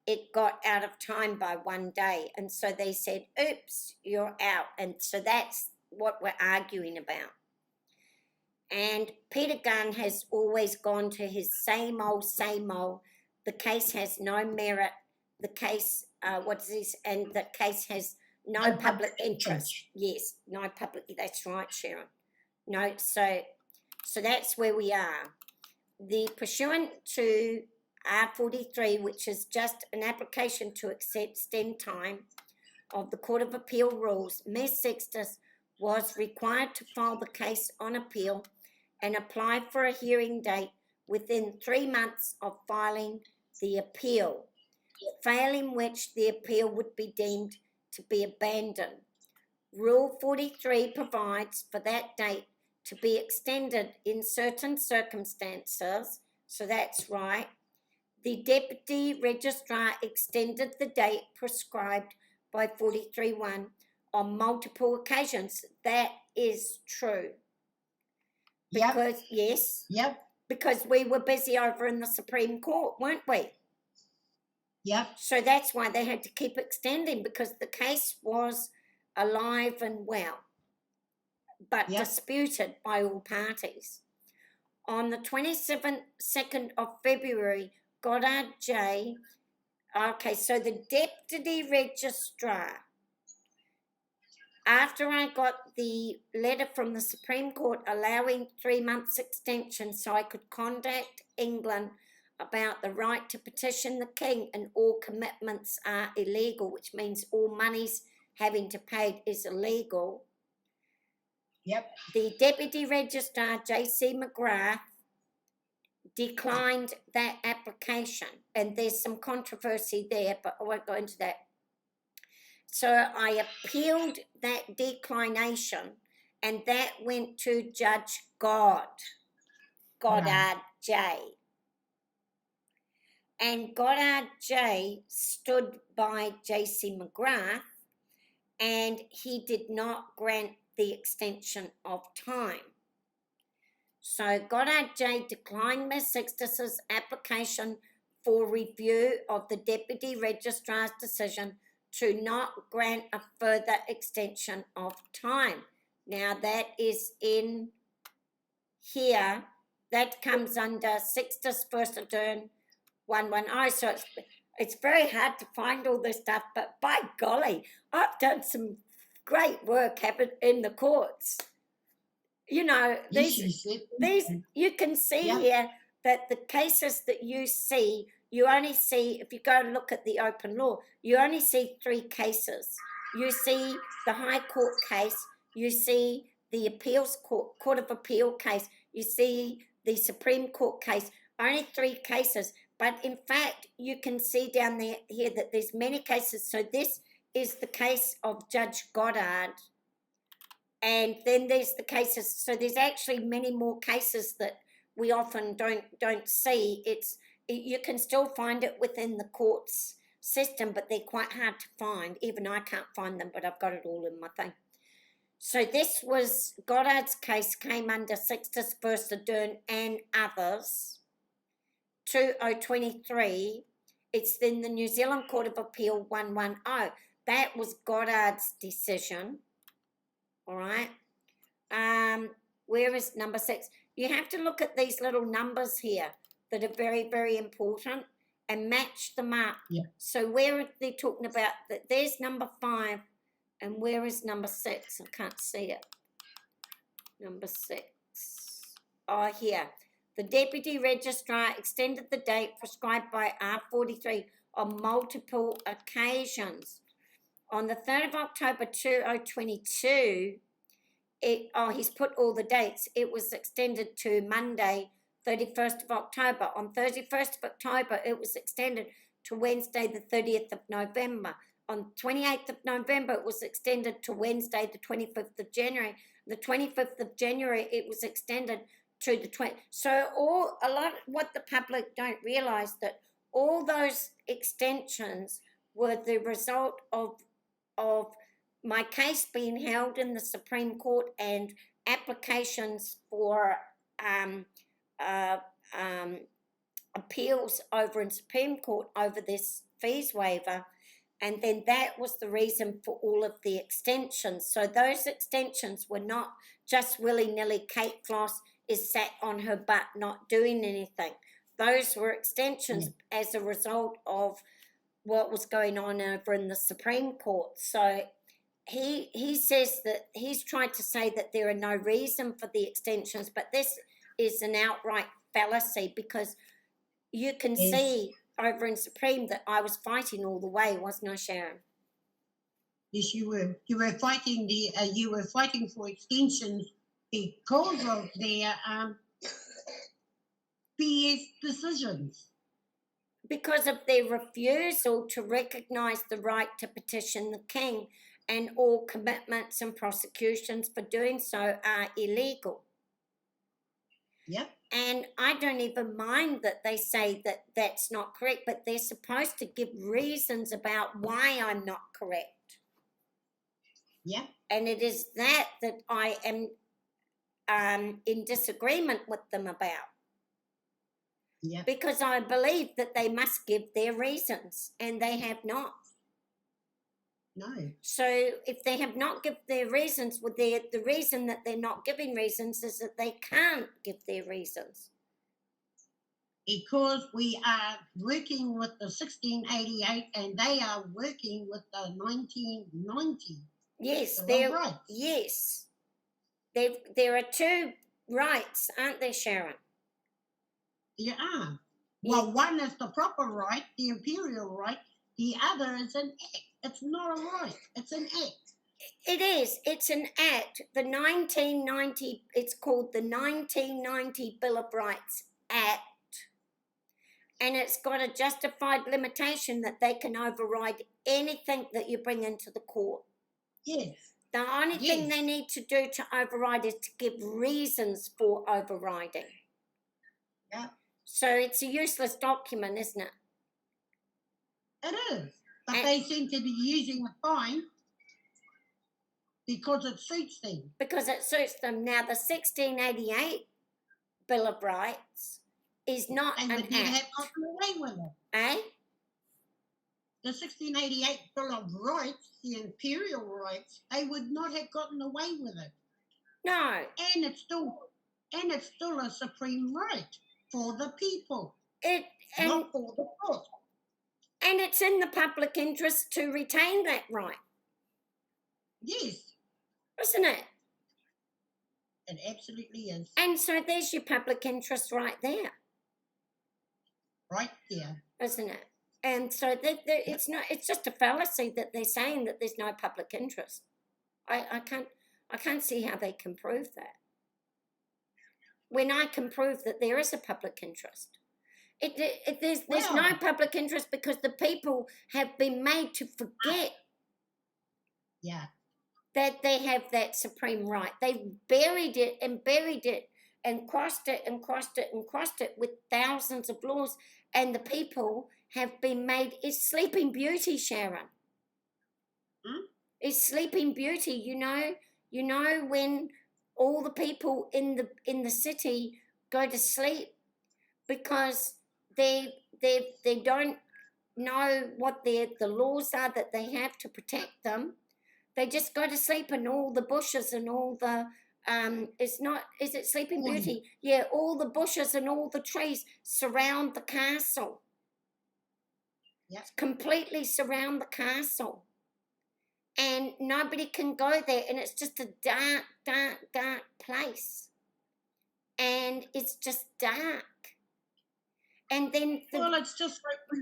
it got out of time by 1 day, and so they said, oops, you're out. And so that's what we're arguing about. And Peter Gunn has always gone to his same old, the case has no merit, the case, and the case has no public interest. Yes, no public, that's right, Sharon. No, so that's where we are. The pursuant to R43, which is just an application to extend time of the Court of Appeal rules, Ms. Sixtus was required to file the case on appeal and apply for a hearing date within 3 months of filing the appeal, failing which the appeal would be deemed to be abandoned. Rule 43 provides for that date to be extended in certain circumstances, so that's right. The Deputy Registrar extended the date prescribed by 43.1 on multiple occasions. That is true. Yep. Because, yes, Yep. because we were busy over in the Supreme Court, weren't we? Yep. So that's why they had to keep extending, because the case was alive and well, but Yep. disputed by all parties. On the 22nd of February, Goddard J. Okay, so the Deputy Registrar, after I got the letter from the Supreme Court allowing 3 months extension so I could contact England about the right to petition the King, and all commitments are illegal, which means all monies having to pay is illegal. Yep. The Deputy Registrar, J.C. McGrath, declined that application, and there's some controversy there, but I won't go into that. So I appealed that declination, and that went to Judge Goddard J. And Goddard J stood by J.C. McGrath, and he did not grant the extension of time. So Goddard J declined Ms. Sixtus's application for review of the Deputy Registrar's decision to not grant a further extension of time. Now that is in here. That comes under Sixtus First Adern 110. So it's very hard to find all this stuff, but by golly, I've done some great work in the courts. You know, these you can see here that the cases that you see, you only see, if you go and look at the open law, you only see 3 cases. You see the High Court case, you see the Appeals Court of Appeal case, you see the Supreme Court case, only 3 cases. But in fact, you can see down there here that there's many cases. So this is the case of Judge Goddard. And then there's the cases. So there's actually many more cases that we often don't see. You can still find it within the courts system, but they're quite hard to find. Even I can't find them, but I've got it all in my thing. So this was Goddard's case, came under Sixtus First Adern and others. 2023. It's in the New Zealand Court of Appeal 110. That was Goddard's decision. All right. Where is number 6? You have to look at these little numbers here that are very, very important and match them up. Yeah. So where are they talking about? There's number 5, and where is number 6? I can't see it. Number 6. Oh, here. The Deputy Registrar extended the date prescribed by R43 on multiple occasions. On the 3rd of October 2022, he's put all the dates. It was extended to Monday, 31st of October. On 31st of October, it was extended to Wednesday, the 30th of November. On 28th of November, it was extended to Wednesday, the 25th of January. The 25th of January, it was extended to the 20th. So what the public don't realise, that all those extensions were the result of my case being held in the Supreme Court and applications for appeals over in Supreme Court over this fees waiver, and then that was the reason for all of the extensions. So those extensions were not just willy-nilly. Kate Floss is sat on her butt not doing anything. Those were extensions as a result of what was going on over in the Supreme Court. So he says that he's tried to say that there are no reason for the extensions, but this is an outright fallacy, because you can see over in Supreme that I was fighting all the way, wasn't I, Sharon? Yes, you were. You were fighting for extensions because of their BS decisions. Because of their refusal to recognise the right to petition the King. and all commitments and prosecutions for doing so are illegal. Yep. And I don't even mind that they say that that's not correct, but they're supposed to give reasons about why I'm not correct. Yep. And it is that I am in disagreement with them about. Yep. Because I believe that they must give their reasons, and they have not. No. So if they have not given their reasons, the reason that they're not giving reasons is that they can't give their reasons. Because we are working with the 1688 and they are working with the 1990. Yes, Bill of Rights. yes. There are two rights, aren't there, Sharon? There are. Well, one is the proper right, the imperial right. The other is an act. It's not a right. It's an act. It is. It's an act. The 1990. It's called the 1990 Bill of Rights Act. And it's got a justified limitation that they can override anything that you bring into the court. Yes. The only thing they need to do to override is to give reasons for overriding. Yeah. So it's a useless document, isn't it? It is. But they seem to be using it fine because it suits them. Because it suits them. Now, the 1688 Bill of Rights is not an act. They would have gotten away with it. Eh? The 1688 Bill of Rights, the imperial rights, they would not have gotten away with it. No. And it's still a supreme right for the people. Not for the court. And it's in the public interest to retain that right. Yes. Isn't it? It absolutely is. And so there's your public interest right there. Right there. Isn't it? And so it's just a fallacy that they're saying that there's no public interest. I can't see how they can prove that. When I can prove that there is a public interest. There's no public interest because the people have been made to forget that they have that supreme right. They buried it and crossed it and crossed it and crossed it with thousands of laws, and the people have been made. It's Sleeping Beauty, Sharon. It's Sleeping Beauty. You know when all the people in the city go to sleep because they don't know what the laws are that they have to protect them. They just go to sleep in all the bushes and all the is it Sleeping Beauty? Yeah, all the bushes and all the trees surround the castle. Yes. Completely surround the castle. And nobody can go there, and it's just a dark, dark, dark place. And it's just dark. And then it's just like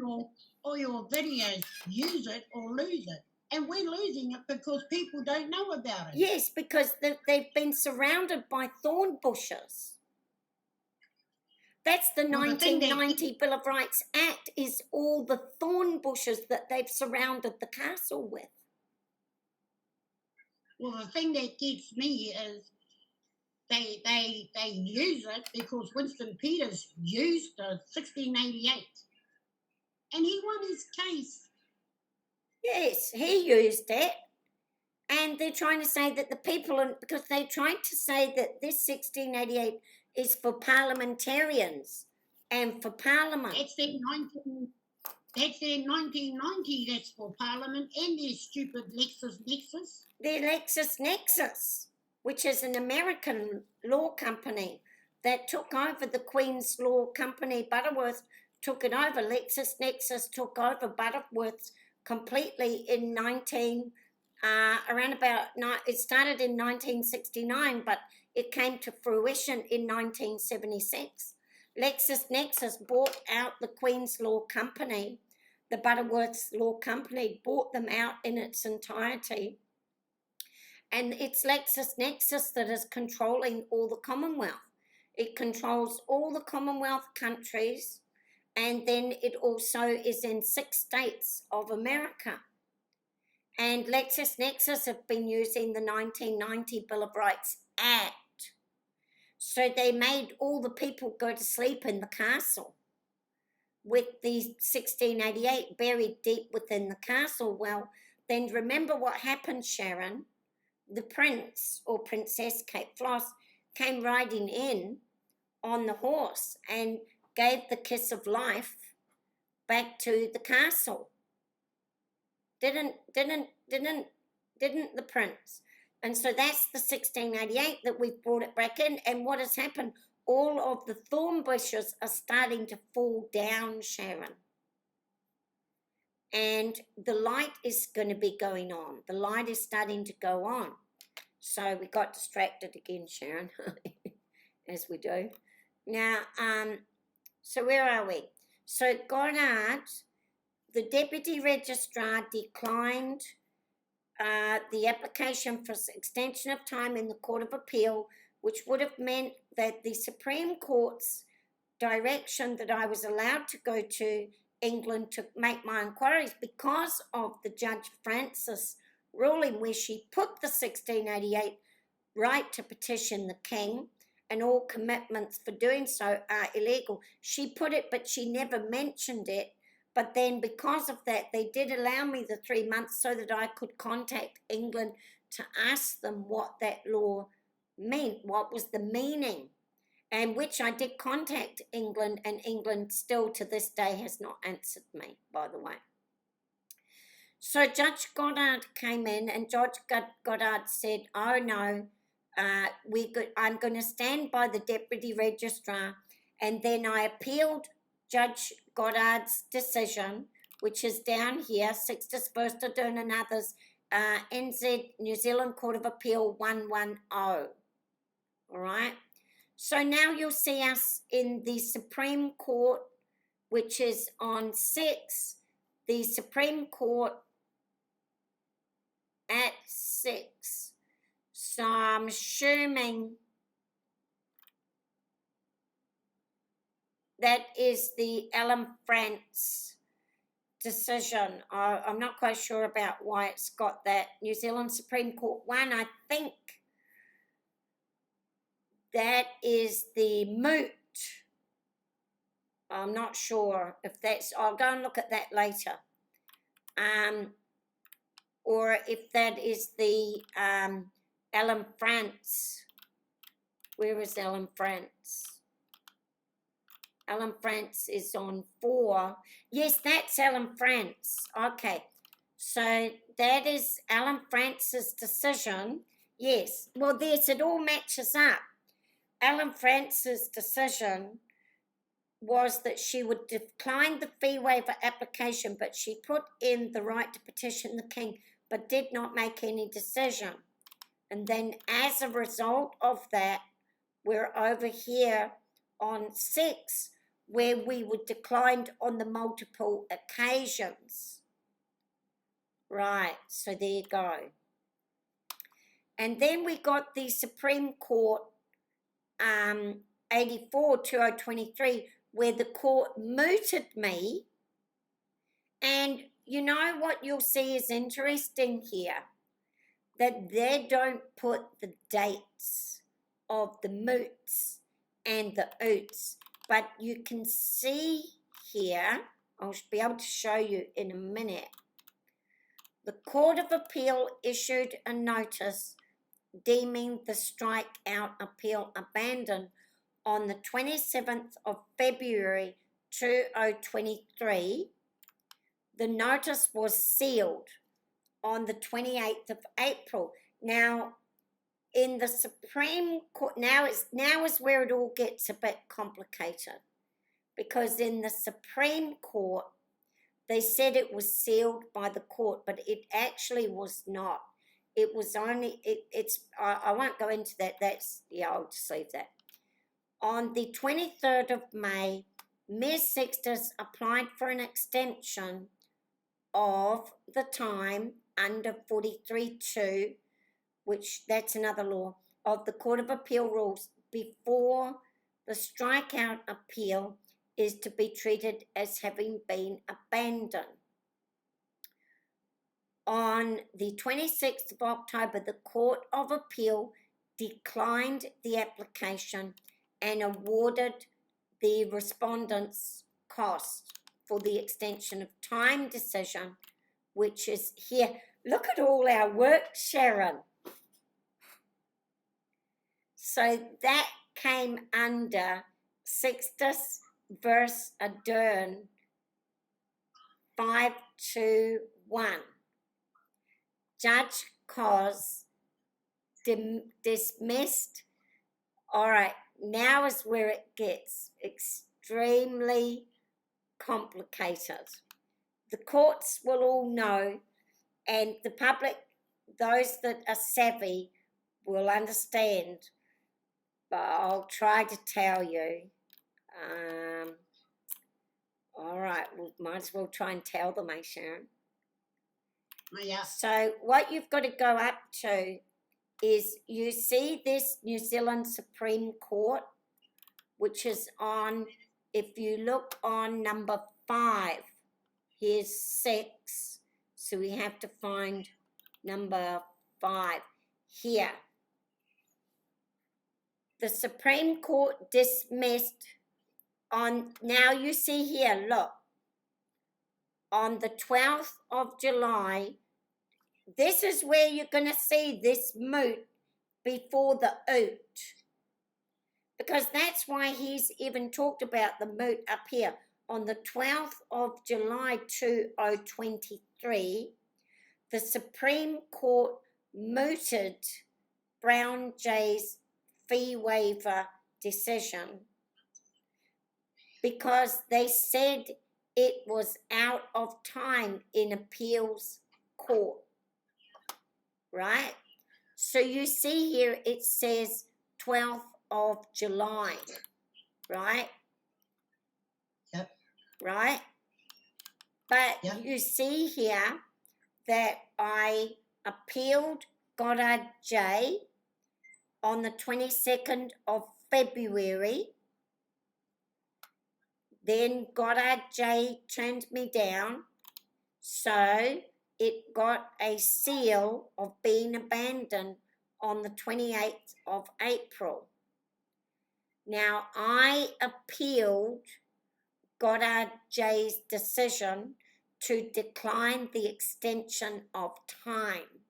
all your videos, use it or lose it. And we're losing it because people don't know about it. Yes, because they've been surrounded by thorn bushes. That's the 1990 Bill of Rights Act, is all the thorn bushes that they've surrounded the castle with. Well, the thing that gets me is they use it because Winston Peters used the 1688. And he won his case. Yes, he used it. And they're trying to say that the people, because they're trying to say that this 1688 is for parliamentarians and for Parliament. That's their 1990, that's for Parliament, and their stupid LexisNexis. Their LexisNexis, which is an American law company that took over the Queen's Law Company. Butterworth took it over. LexisNexis took over Butterworth's completely in it started in 1969, but it came to fruition in 1976. LexisNexis bought out the Queen's Law Company. The Butterworth's Law Company bought them out in its entirety. And it's LexisNexis that is controlling all the Commonwealth. It controls all the Commonwealth countries, and then it also is in 6 states of America. and LexisNexis have been using the 1990 Bill of Rights Act. So they made all the people go to sleep in the castle with the 1688 buried deep within the castle. Well, then remember what happened, Sharon. The prince or princess, Kate Floss, came riding in on the horse and gave the kiss of life back to the castle. Didn't the prince? And so that's the 1688 that we've brought it back in. And what has happened? All of the thorn bushes are starting to fall down, Sharon. And the light is going to be going on. The light is starting to go on. So we got distracted again, Sharon, as we do. Now, so where are we? So Goddard, the deputy registrar, declined the application for extension of time in the Court of Appeal, which would have meant that the Supreme Court's direction that I was allowed to go to England to make my inquiries because of the Judge Francis ruling where she put the 1688 right to petition the king and all commitments for doing so are illegal. She put it, but she never mentioned it. But then because of that, they did allow me the 3 months so that I could contact England to ask them what that law meant, what was the meaning, and which I did contact England, and England still to this day has not answered me, by the way. So Judge Goddard came in, and Judge Goddard said, oh no, I'm going to stand by the deputy registrar. And then I appealed Judge Goddard's decision, which is down here, 6 dispersed to doing another's NZ New Zealand Court of Appeal 110. All right. So now you'll see us in the Supreme Court, which is on 6, the Supreme Court at 6. So I'm assuming that is the Alan France decision. I'm not quite sure about why it's got that. New Zealand Supreme Court 1, I think that is the moot. I'm not sure if that's, I'll go and look at that later. Or if that is the Alan France. Where is Alan France? Alan France is on 4. Yes, that's Alan France. Okay. So that is Alan France's decision. Yes. Well, yes, it all matches up. Alan France's decision was that she would decline the fee waiver application, but she put in the right to petition the king, but did not make any decision. And then as a result of that, we're over here on 6, where we were declined on the multiple occasions. Right, so there you go. And then we got the Supreme Court 84-2023, where the court mooted me. And you know what you'll see is interesting here? That they don't put the dates of the moots and the oots. But you can see here, I'll be able to show you in a minute, the Court of Appeal issued a notice deeming the strikeout appeal abandoned on the 27th of February 2023. The notice was sealed on the 28th of April. Now, in the Supreme Court, now is where it all gets a bit complicated, because in the Supreme Court, they said it was sealed by the court, but it actually was not. It was only, I won't go into that. I'll just leave that. On the 23rd of May, Ms. Sextus applied for an extension of the time under 43.2, which that's another law, of the Court of Appeal rules before the strikeout appeal is to be treated as having been abandoned. On the 26th of October, the Court of Appeal declined the application and awarded the respondents costs for the extension of time decision, which is here. Look at all our work, Sharon. So that came under Sixtus verse Adern 521. Judge Cos dismissed. All right, now is where it gets extremely complicated. The courts will all know, and the public, those that are savvy, will understand, but I'll try to tell you. All right, we might as well try and tell them, Sharon? Yeah. So what you've got to go up to is, you see this New Zealand Supreme Court, which is on, if you look on number 5, here's 6, so we have to find number 5 here. The Supreme Court dismissed on, now you see here, look, on the 12th of July, this is where you're going to see this moot before the oot. Because that's why he's even talked about the moot up here. On the 12th of July 2023, the Supreme Court mooted Brown Jay's fee waiver decision because they said it was out of time in appeals court, right? So you see here it says 12th of July, right? Yep. Right? But Yep. you see here that I appealed Goddard J on the 22nd of February. Then Goddard J turned me down, so it got a seal of being abandoned on the 28th of April. Now, I appealed Goddard J's decision to decline the extension of time,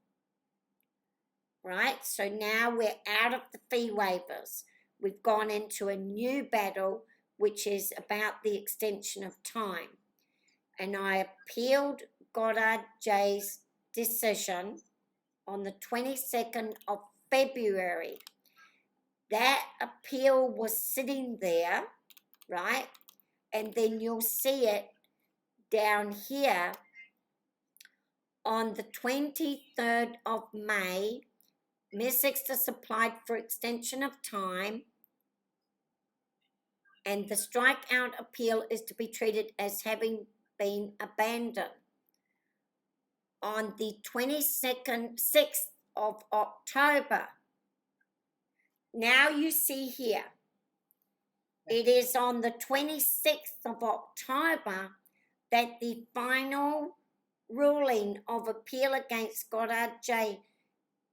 right? So now we're out of the fee waivers. We've gone into a new battle, which is about the extension of time. And I appealed Goddard J's decision on the 22nd of February. That appeal was sitting there, right? And then you'll see it down here on the 23rd of May. Ms. Sixtus applied for extension of time, and the strikeout appeal is to be treated as having been abandoned. On the 6th of October, now you see here, it is on the 26th of October that the final ruling of appeal against Goddard J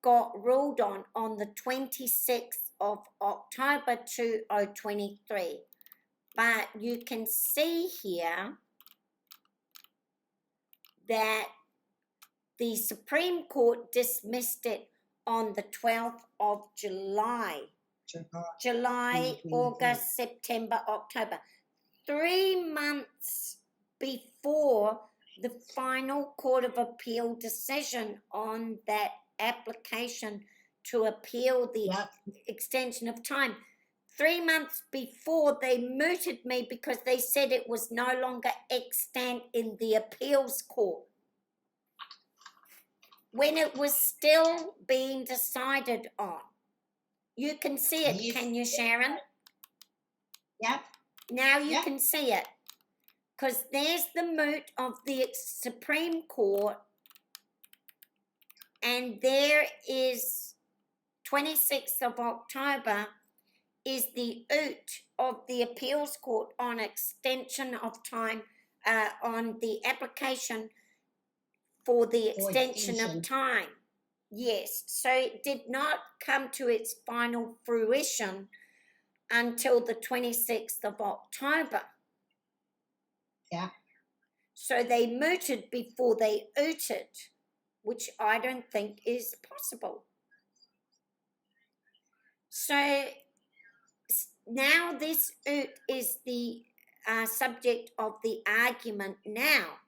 got ruled on the 26th of October 2023. But you can see here that the Supreme Court dismissed it on the 12th of July. July, August, September, October. 3 months before the final Court of Appeal decision on that application to appeal the extension of time. 3 months before, they mooted me because they said it was no longer extant in the appeals court, when it was still being decided on. You can see it, Yes. can you, Sharon? Yep. Now you Yep. can see it. Because there's the moot of the Supreme Court, and there is 26th of October is the oot of the appeals court on extension of time on the application for the For extension extension. of time. Yes, so it did not come to its final fruition until the 26th of October. Yeah. So they mooted before they ooted, which I don't think is possible. So now this oot is the subject of the argument now.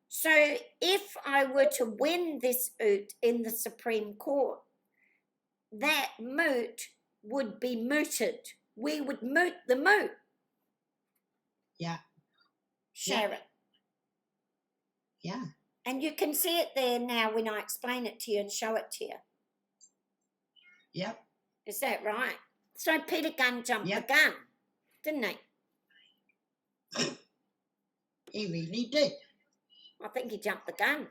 So if I were to win this oot in the Supreme Court, that moot would be mooted. We would moot the moot. Yeah. Sharon. Yeah. And you can see it there now when I explain it to you and show it to you. Yep. Is that right? So Peter Gunn jumped Yep. the gun, didn't he? He really did. I think he jumped the gun.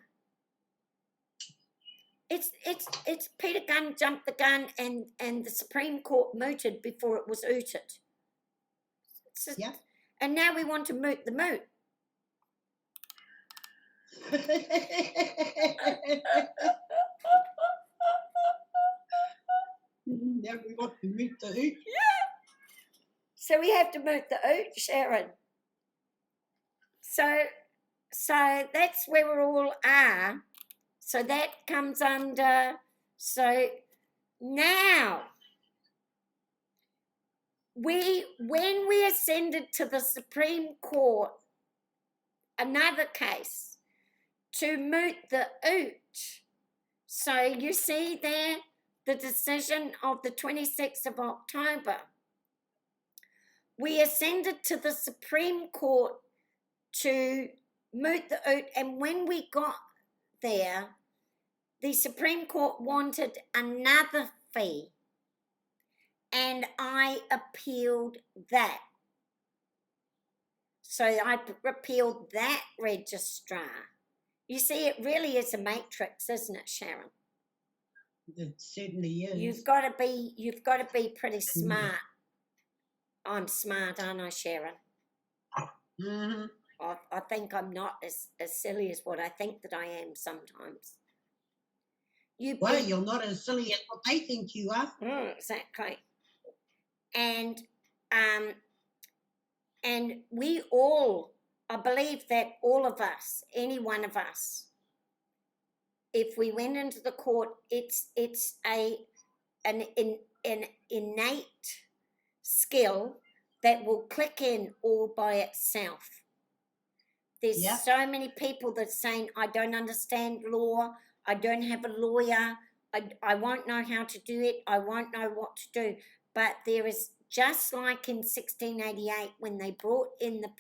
It's Peter Gunn jumped the gun and the Supreme Court mooted before it was ooted. Yep. And now we want to moot the moot. Now we want to meet the oot. So we have to moot the oot, Sharon. So that's where we all are. So that comes under. So now, when we ascended to the Supreme Court, another case to moot the oot. So you see there the decision of the 26th of October. We ascended to the Supreme Court to moot the oot, and when we got there, the Supreme Court wanted another fee, and I appealed that. So I appealed that registrar. You see, it really is a matrix, isn't it, Sharon? It certainly is. You've got to be pretty smart. I'm smart, aren't I, Sharon? Mm-hmm. I think I'm not as silly as what I think that I am sometimes. Well, you're not as silly as what they think you are. Exactly. And we all, I believe that all of us, any one of us, if we went into the court, it's an innate skill that will click in all by itself. There's so many people that are saying, I don't understand law, I don't have a lawyer, I won't know how to do it, I won't know what to do. But there is, just like in 1688 when they brought in the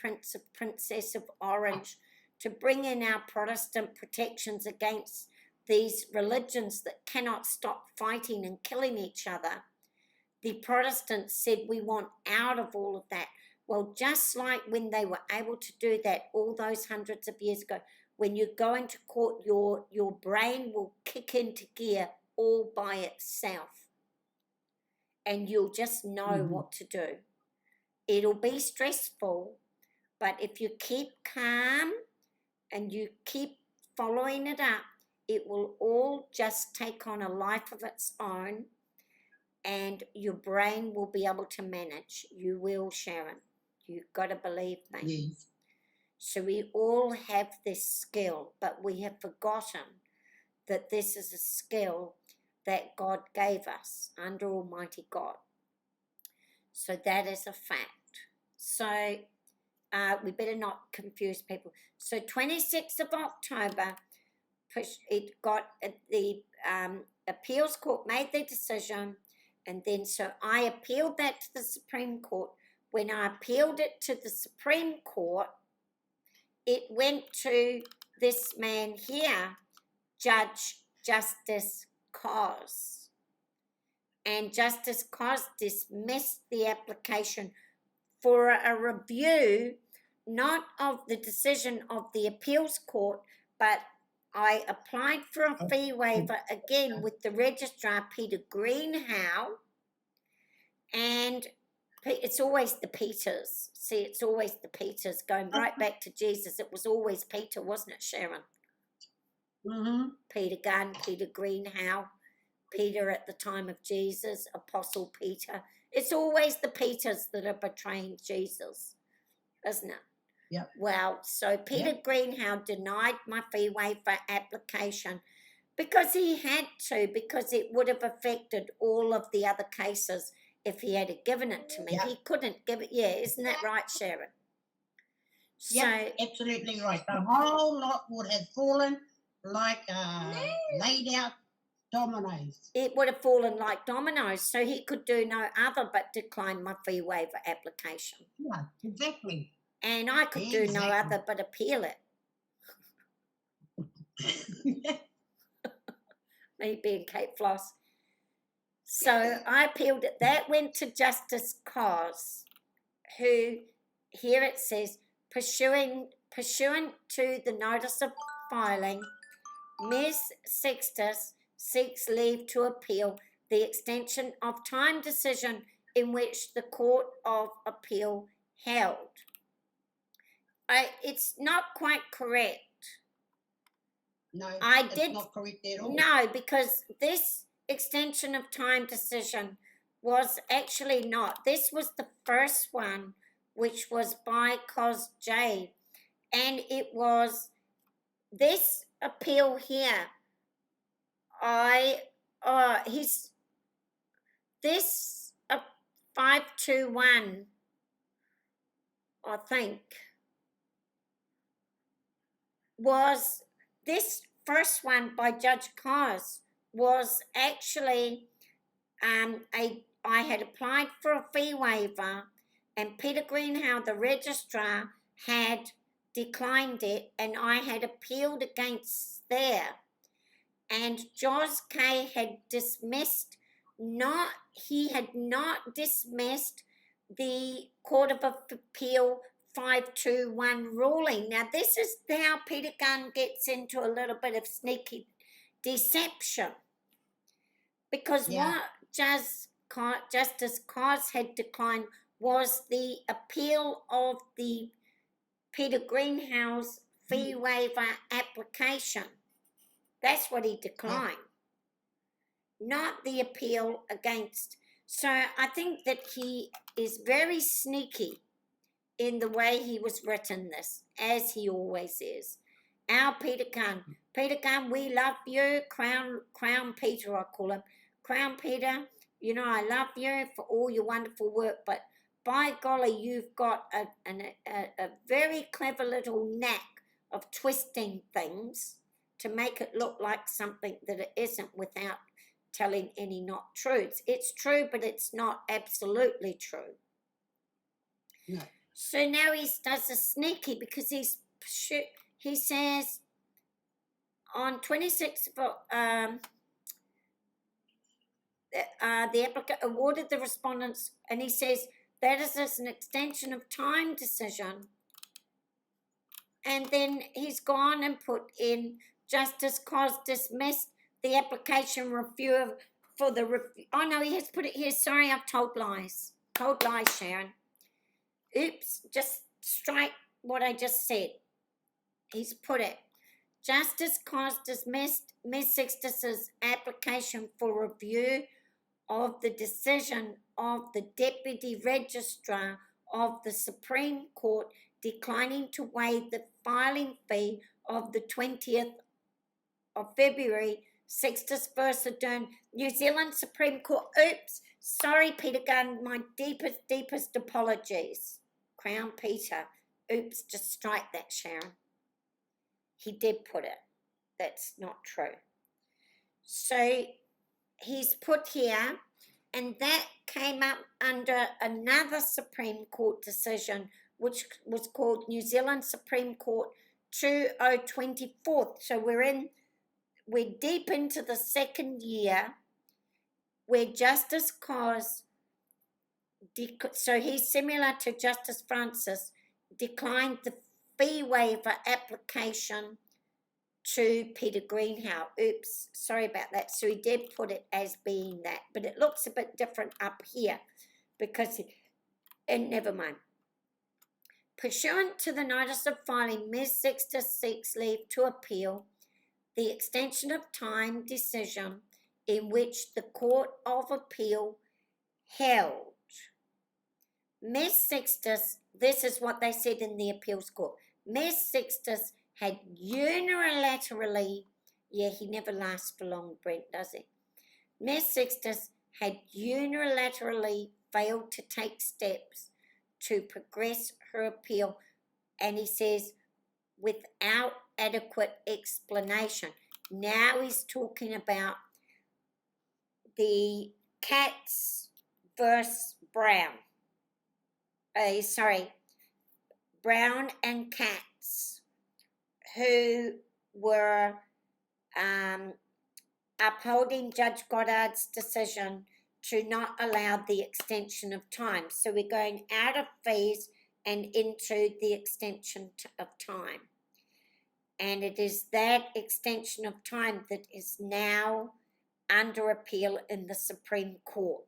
Princess of Orange to bring in our Protestant protections against these religions that cannot stop fighting and killing each other, the Protestants said we want out of all of that. Well, just like when they were able to do that all those hundreds of years ago, when you go into court, your brain will kick into gear all by itself. And you'll just know what to do. It'll be stressful, but if you keep calm and you keep following it up, it will all just take on a life of its own, and your brain will be able to manage. You will, Sharon. You've got to believe me. Yes. So we all have this skill, but we have forgotten that this is a skill that God gave us under Almighty God. So that is a fact. So we better not confuse people. So 26th of October, it got the appeals court made their decision, and then so I appealed that to the Supreme Court. When I appealed it to the Supreme Court, it went to this man here, Judge Justice Cos. And Justice Cos dismissed the application for a review, not of the decision of the appeals court, but I applied for a fee waiver again with the registrar, Peter Greenhow, and It's always the Peters. See, it's always the Peters. Going right back to Jesus, it was always Peter, wasn't it, Sharon? Mm-hmm. Peter Gunn, Peter Greenhow, Peter at the time of Jesus, Apostle Peter. It's always the Peters that are betraying Jesus, isn't it? Yep. Well, so Peter Greenhow denied my fee waiver application because he had to, because it would have affected all of the other cases if he had given it to me. Yep. He couldn't give it. Yeah, isn't that right, Sharon? Yep, absolutely right. The whole lot would have fallen like laid out dominoes. It would have fallen like dominoes, so he could do no other but decline my fee waiver application. Yeah, exactly. And I could do no other but appeal it. Me being Kate Floss. So I appealed it. That went to Justice Cos, who, here it says, pursuant to the notice of filing, Ms. Sextus seeks leave to appeal the extension of time decision in which the Court of Appeal held. It's not quite correct. No, it's not correct at all. No, because this extension of time decision was actually not. This was the first one, which was by Cos J. And it was this appeal here. This 521, I think, was this first one by Judge Cos was actually I had applied for a fee waiver, and Peter Greenhow, the registrar, had declined it, and I had appealed against there. And Jos K had dismissed, he had not dismissed the Court of Appeal 521 ruling. Now, this is how Peter Gunn gets into a little bit of sneaky deception. Because what Justice Cos had declined was the appeal of the Peter Greenhow's fee waiver application. That's what he declined. Not the appeal against. So I think that he is very sneaky in the way he was written this, as he always is. Our Peter Gunn. Peter Gunn, we love you. Crown Peter, I call him. Crown Peter, you know, I love you for all your wonderful work, but by golly, you've got a very clever little knack of twisting things to make it look like something that it isn't without telling any not truths. It's true, but it's not absolutely true. No. So now he does a sneaky because he says on 26th of the applicant awarded the respondents, and he says that is an extension of time decision. And then he's gone and put in Justice Cos dismissed the application review for the review. Oh no, he has put it here. Sorry, I've told lies. Told lies, Sharon. Oops, just strike what I just said. He's put it. Justice Cos dismissed Ms. Sextus's application for review of the decision of the Deputy Registrar of the Supreme Court declining to waive the filing fee of the 20th of February, Sextus versus Dern, New Zealand Supreme Court. Oops, sorry, Peter Gunn, my deepest apologies. Crown Peter. Oops, just strike that, Sharon. He did put it. That's not true. So he's put here, and that came up under another Supreme Court decision, which was called New Zealand Supreme Court 2024. So we're deep into the second year where Justice Cos, so he's similar to Justice Francis, declined the fee waiver application to Peter Greenhow. Oops, sorry about that. So he did put it as being that, but it looks a bit different up here because and never mind. Pursuant to the notice of filing, Ms. Sextus seeks leave to appeal the extension of time decision in which the Court of Appeal held. Ms. Sextus, this is what they said in the appeals court. Ms. Sextus had unilaterally, yeah, he never lasts for long, Brent, does he? Ms. Sextus had unilaterally failed to take steps to progress her appeal, and he says, without adequate explanation. Now he's talking about the Cats versus Brown. Brown and Cats, who were upholding Judge Goddard's decision to not allow the extension of time. So we're going out of fees and into the extension of time. And it is that extension of time that is now under appeal in the Supreme Court.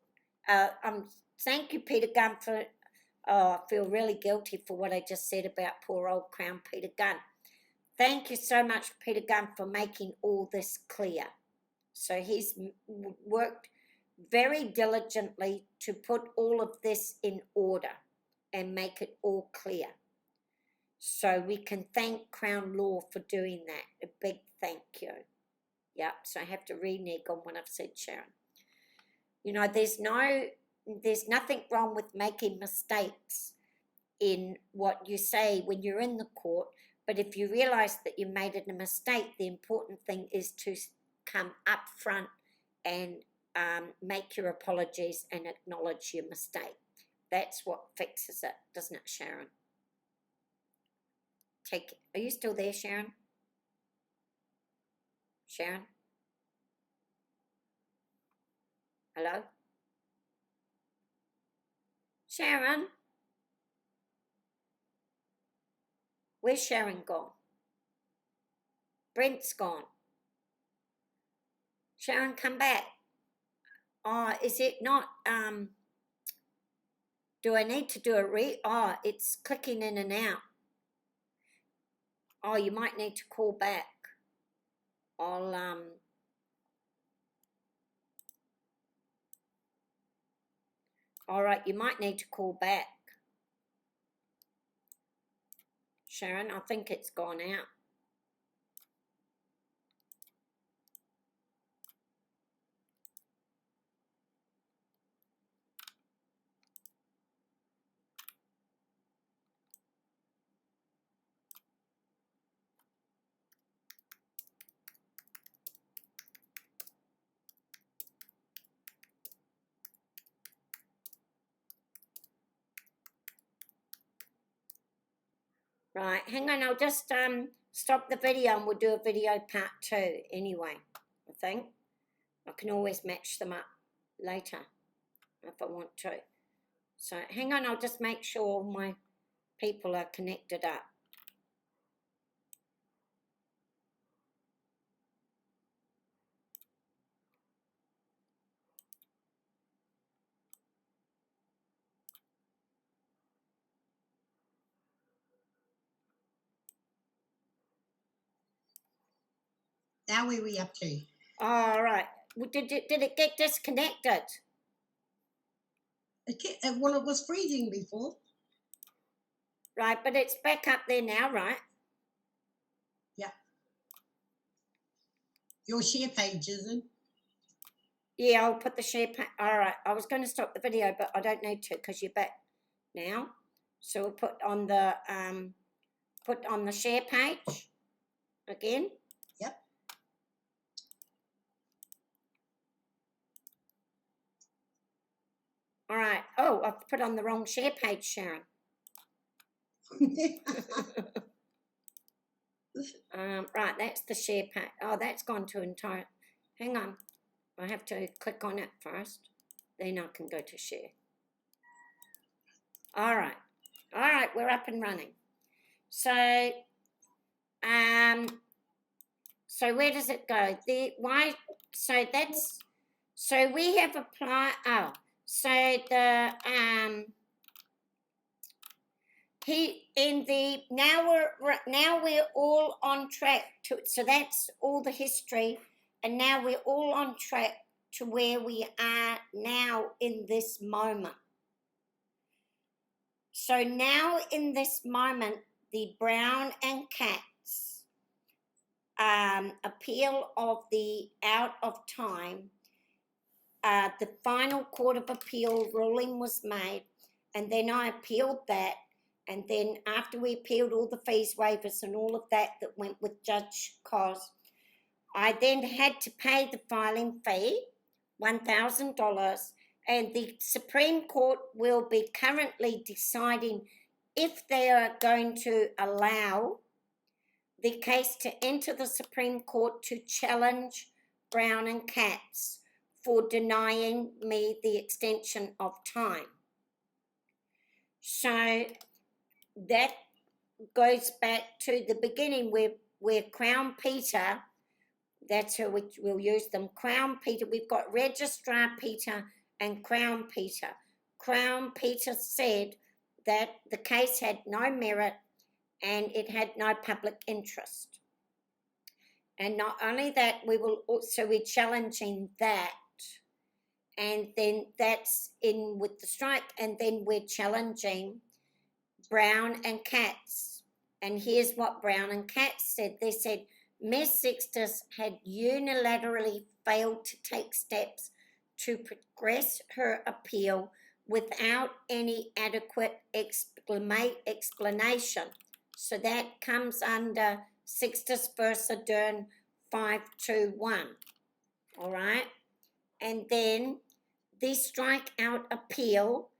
Thank you, Peter Gunn, for... Oh, I feel really guilty for what I just said about poor old Crown Peter Gunn. Thank you so much, Peter Gunn, for making all this clear. So he's worked very diligently to put all of this in order and make it all clear. So we can thank Crown Law for doing that. A big thank you. Yep, so I have to renege on what I've said, Sharon. You know, there's nothing wrong with making mistakes in what you say when you're in the court, but if you realise that you made a mistake, the important thing is to come up front and make your apologies and acknowledge your mistake. That's what fixes it, doesn't it, Sharon? Are you still there, Sharon? Sharon? Hello? Sharon? Where's Sharon gone? Brent's gone. Sharon, come back. Oh, is it not, do I need to do a it's clicking in and out. Oh, you might need to call back. I'll, all right, you might need to call back. Sharon, I think it's gone out. Right, hang on, I'll just stop the video and we'll do a video part 2 anyway, I think. I can always match them up later if I want to. So hang on, I'll just make sure all my people are connected up. Now where are we up to? All right. Well, did it get disconnected? Well, it was freezing before. Right, but it's back up there now, right? Yeah. Your share page, isn't? Yeah, I'll put the share page. All right, I was going to stop the video, but I don't need to because you're back now. So we'll put on the share page again. Yep. All right. Oh, I've put on the wrong share page, Sharon. Right, that's the share page. Oh, that's gone to entire. Hang on. I have to click on it first. Then I can go to share. All right. All right, we're up and running. So, so where does it go? So we have applied, so the, now we're all on track to, so that's all the history, and now we're all on track to where we are now in this moment. So now in this moment, the Brown and Cats appeal of the out of time, the final Court of Appeal ruling was made, and then I appealed that, and then after we appealed all the fees waivers and all of that went with Judge Cos, I then had to pay the filing fee, $1,000, and the Supreme Court will be currently deciding if they are going to allow the case to enter the Supreme Court to challenge Brown and Cats for denying me the extension of time. So that goes back to the beginning where Crown Peter, that's who we'll use them, Crown Peter, we've got Registrar Peter and Crown Peter. Crown Peter said that the case had no merit and it had no public interest. And not only that, we're challenging that, and then that's in with the strike, and then we're challenging Brown and Cats. And here's what Brown and Cats said. They said Ms. Sixtus had unilaterally failed to take steps to progress her appeal without any adequate explanation. So that comes under Sixtus versus Dern 521. All right? And then the strikeout appeal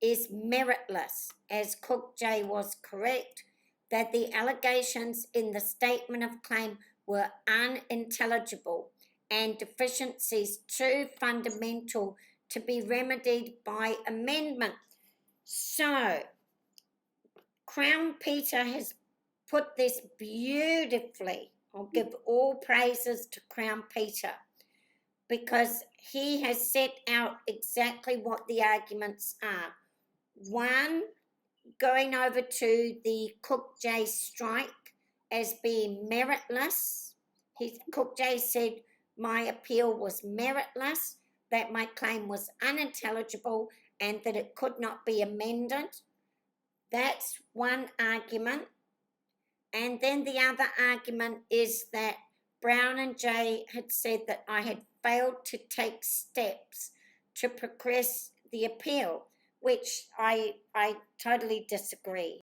is meritless, as Cook J was correct, that the allegations in the statement of claim were unintelligible and deficiencies too fundamental to be remedied by amendment. So, Crown Peter has put this beautifully. I'll give all praises to Crown Peter, because he has set out exactly what the arguments are. One, going over to the Cook J strike as being meritless. Cook J said my appeal was meritless, that my claim was unintelligible, and that it could not be amended. That's one argument. And then the other argument is that Brown and J had said that I had failed to take steps to progress the appeal, which I totally disagree.